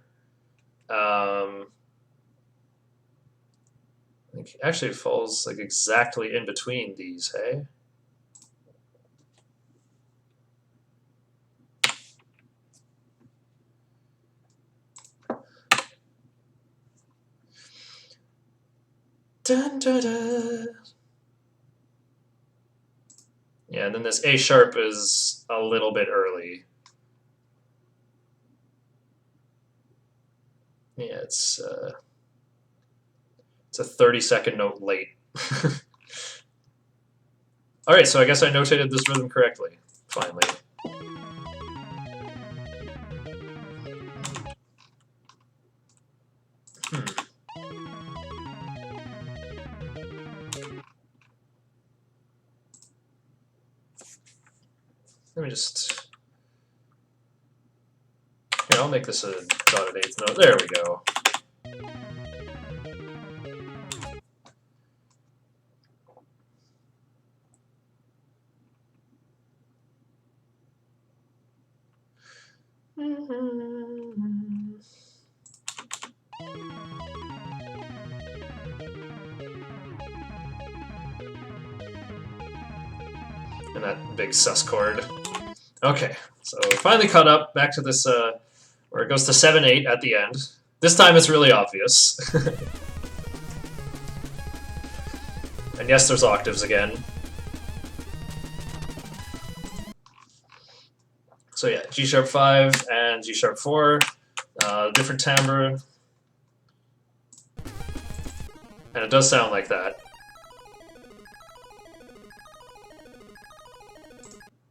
It actually falls like exactly in between these, hey? Dun, dun, dun. Yeah, and then this A sharp is a little bit early. Yeah, it's It's a 30-second note late. Alright, so I guess I notated this rhythm correctly, finally. Let me just... Here, I'll make this a dotted eighth note. There we go. And that big sus chord. Okay, so finally caught up, back to this, where it goes to 7/8 at the end. This time it's really obvious. And yes, there's octaves again. So yeah, G sharp 5 and G sharp 4, different timbre. And it does sound like that.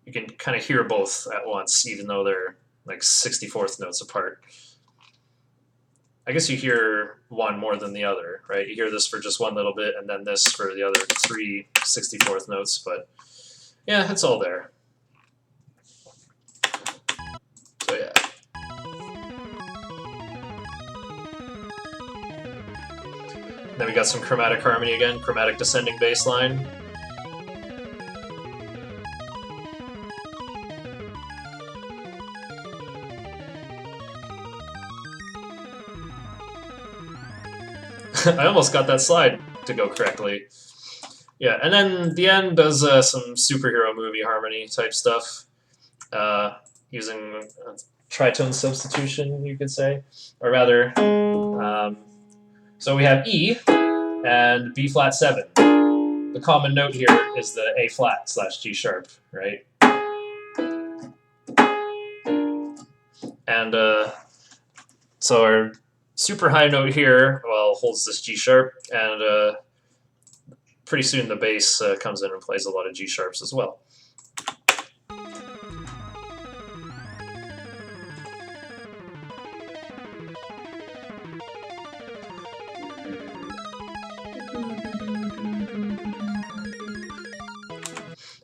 You can kind of hear both at once, even though they're like 64th notes apart. I guess you hear one more than the other, right? You hear this for just one little bit, and then this for the other 3 64th notes, but yeah, it's all there. So yeah. Then we got some chromatic harmony again, chromatic descending bass line. I almost got that slide to go correctly. Yeah, and then the end does some superhero movie harmony type stuff, using tritone substitution, you could say, or rather, so we have E and B flat 7. The common note here is the A flat / G sharp, right? And so our super high note here, well, holds this G sharp, and pretty soon the bass comes in and plays a lot of G sharps as well.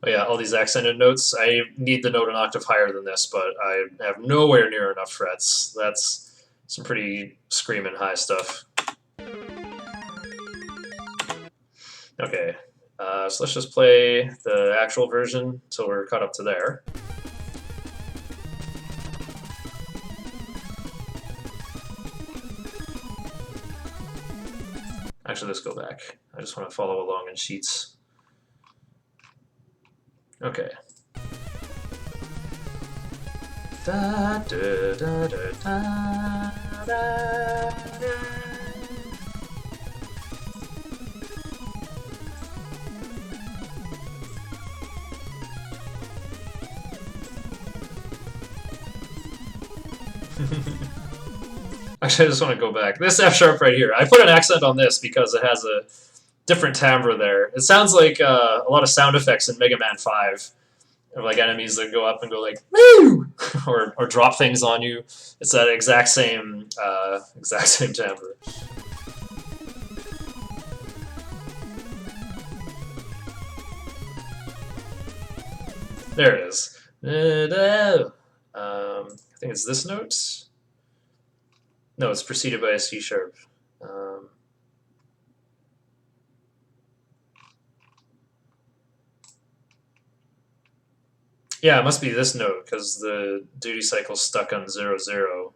Oh yeah, all these accented notes. I need the note an octave higher than this, but I have nowhere near enough frets. That's some pretty screaming high stuff. Okay, so let's just play the actual version until we're caught up to there. Actually, let's go back. I just want to follow along in sheets. Okay. Da, da, da, da, da, da, da. Actually, I just want to go back. This F sharp right here. I put an accent on this because it has a different timbre there. It sounds like a lot of sound effects in Mega Man 5. Of like enemies that go up and go like woo, or drop things on you. It's that exact same timbre. There it is. I think it's this note. No, it's preceded by a C sharp. Yeah, it must be this note, because the duty cycle's stuck on 0, 0.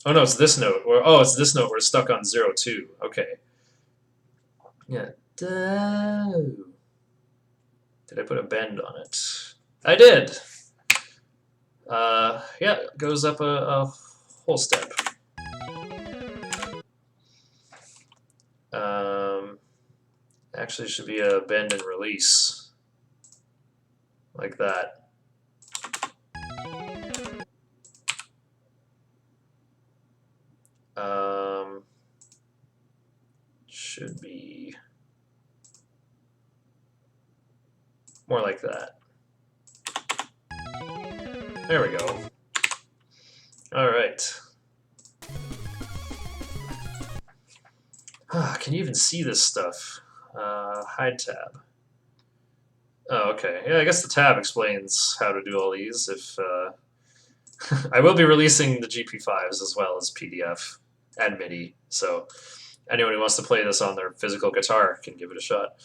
Oh no, it's this note. Oh, it's this note where it's stuck on 0, 2. Okay. Yeah. Did I put a bend on it? I did! Yeah, it goes up a whole step. Actually, should be a bend and release, like that. should be more like that. There we go. All right. Can you even see this stuff? Hide tab. Oh, okay. Yeah, I guess the tab explains how to do all these. If I will be releasing the GP5s as well as PDF and MIDI, so anyone who wants to play this on their physical guitar can give it a shot.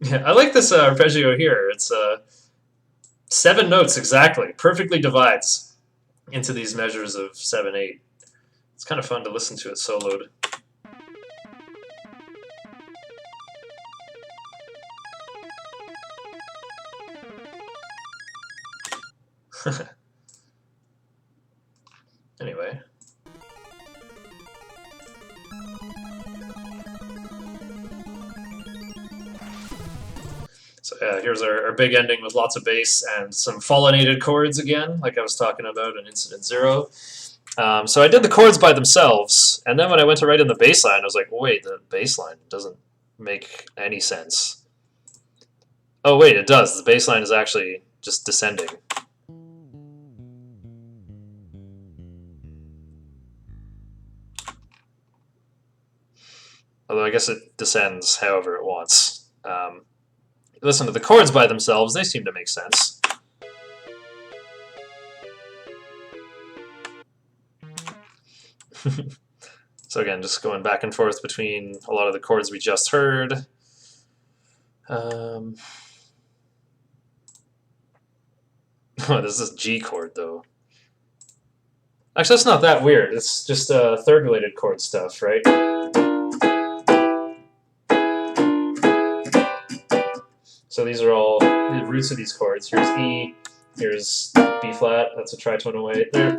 Yeah, I like this arpeggio here. It's 7 notes exactly, perfectly divides into these measures of 7/8. It's kind of fun to listen to it soloed. Anyway. So yeah, here's our big ending with lots of bass and some follinated chords again, like I was talking about in Incident Zero. So I did the chords by themselves, and then when I went to write in the bass line, I was like, wait, the bass line doesn't make any sense. Oh wait, it does. The bass line is actually just descending. Although I guess it descends however it wants. Listen to the chords by themselves, they seem to make sense. So again, just going back and forth between a lot of the chords we just heard. Oh, this is G chord though. Actually, that's not that weird. It's just third related chord stuff, right? So these are all the roots of these chords. Here's E, here's B flat, that's a tritone away. There.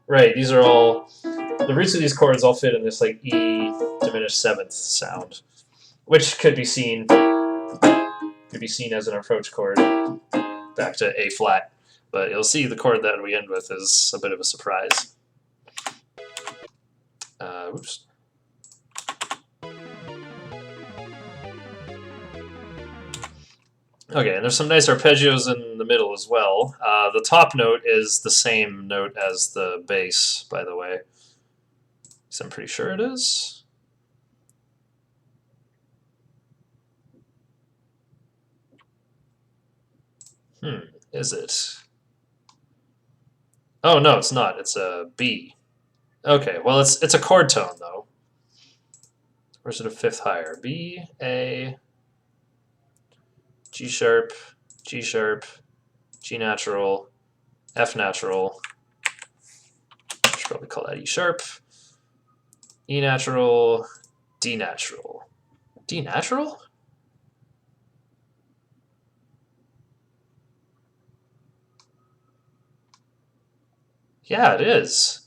Right, these are all, the roots of these chords all fit in this like E diminished seventh sound, which could be seen as an approach chord back to A flat. But you'll see the chord that we end with is a bit of a surprise. Oops. Okay, and there's some nice arpeggios in the middle as well. The top note is the same note as the bass, by the way. So I'm pretty sure it is. Is it? Oh no, it's not. It's a B. Okay, well it's a chord tone though. Or is it a fifth higher? B, A, G sharp, G sharp, G natural, F natural. I should probably call that E sharp, E natural, D natural. D natural? Yeah, it is.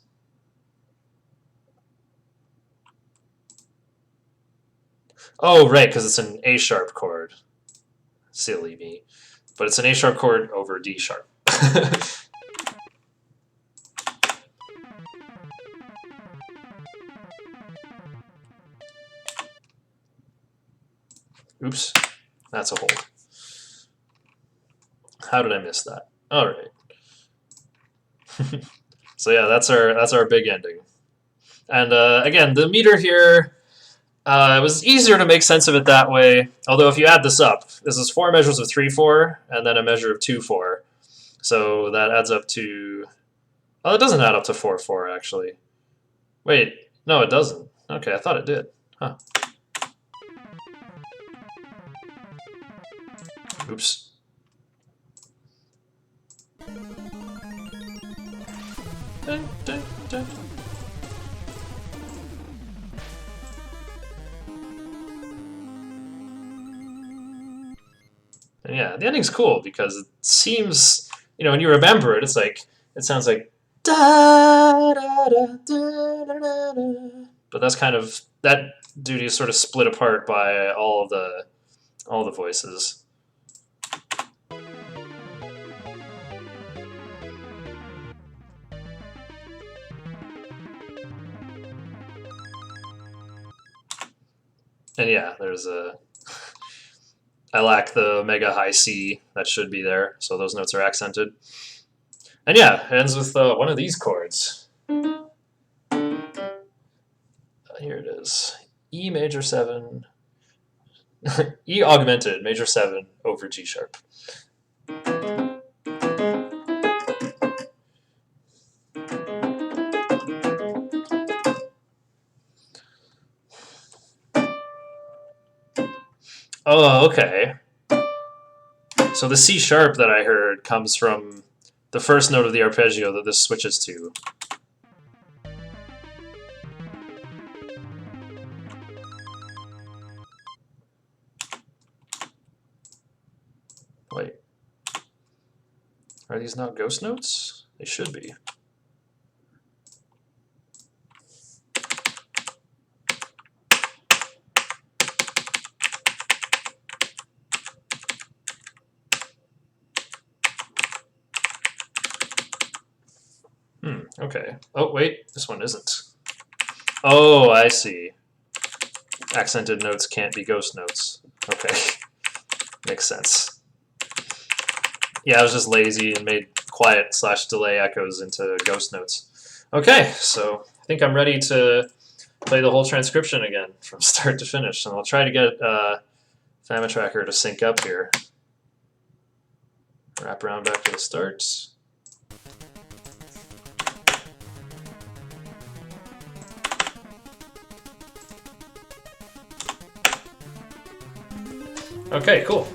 Oh, right, because it's an A sharp chord. Silly me. But it's an A sharp chord over D sharp. Oops, that's a hold. How did I miss that? All right. So yeah, that's our big ending. And again, the meter here, it was easier to make sense of it that way. Although if you add this up, this is 4 measures of 3/4 and then a measure of 2/4. So that adds up to, well, it doesn't add up to 4/4 actually. Wait, no, it doesn't. Okay, I thought it did. Huh. Oops. Dun, dun, dun. And yeah, the ending's cool because it seems, when you remember it, it's like, it sounds like Da, da, da, da, da, da, da. But that's kind of, that duty is sort of split apart by all the voices. And yeah, there's a, I lack the mega high C that should be there, so those notes are accented. And yeah, it ends with one of these chords. Here it is. E major 7, E augmented, major 7 over G sharp. Oh, okay. So the C sharp that I heard comes from the first note of the arpeggio that this switches to. Wait. Are these not ghost notes? They should be. Okay. Oh, wait, this one isn't. Oh, I see. Accented notes can't be ghost notes. Okay. Makes sense. Yeah, I was just lazy and made quiet / delay echoes into ghost notes. Okay, so I think I'm ready to play the whole transcription again from start to finish, and I'll try to get FamiTracker to sync up here. Wrap around back to the start. Okay, cool.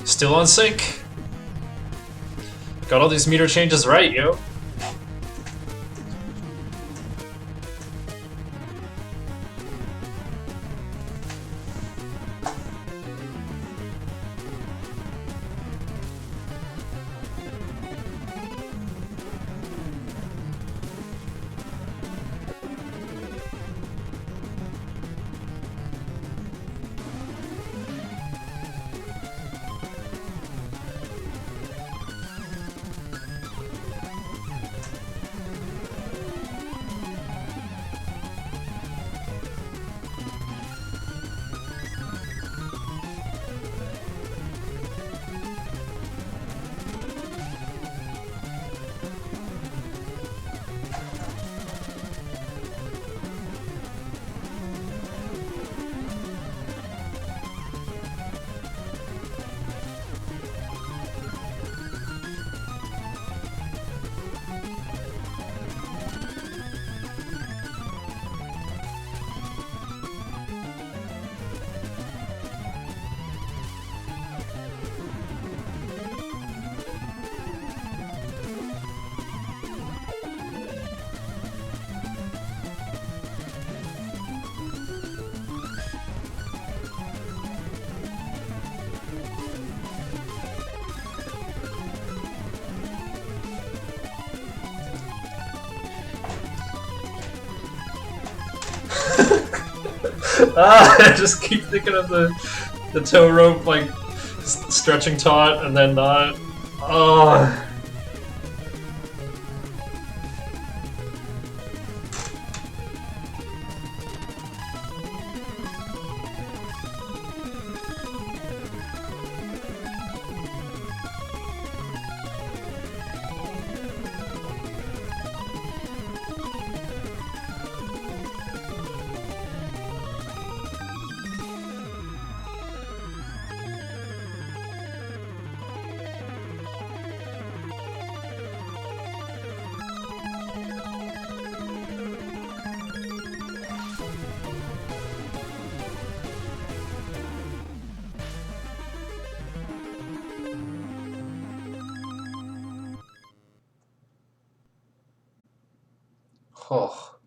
Still on sync. Got all these meter changes right, yo. I just keep thinking of the tow rope like stretching taut and then not. Oh. Oh.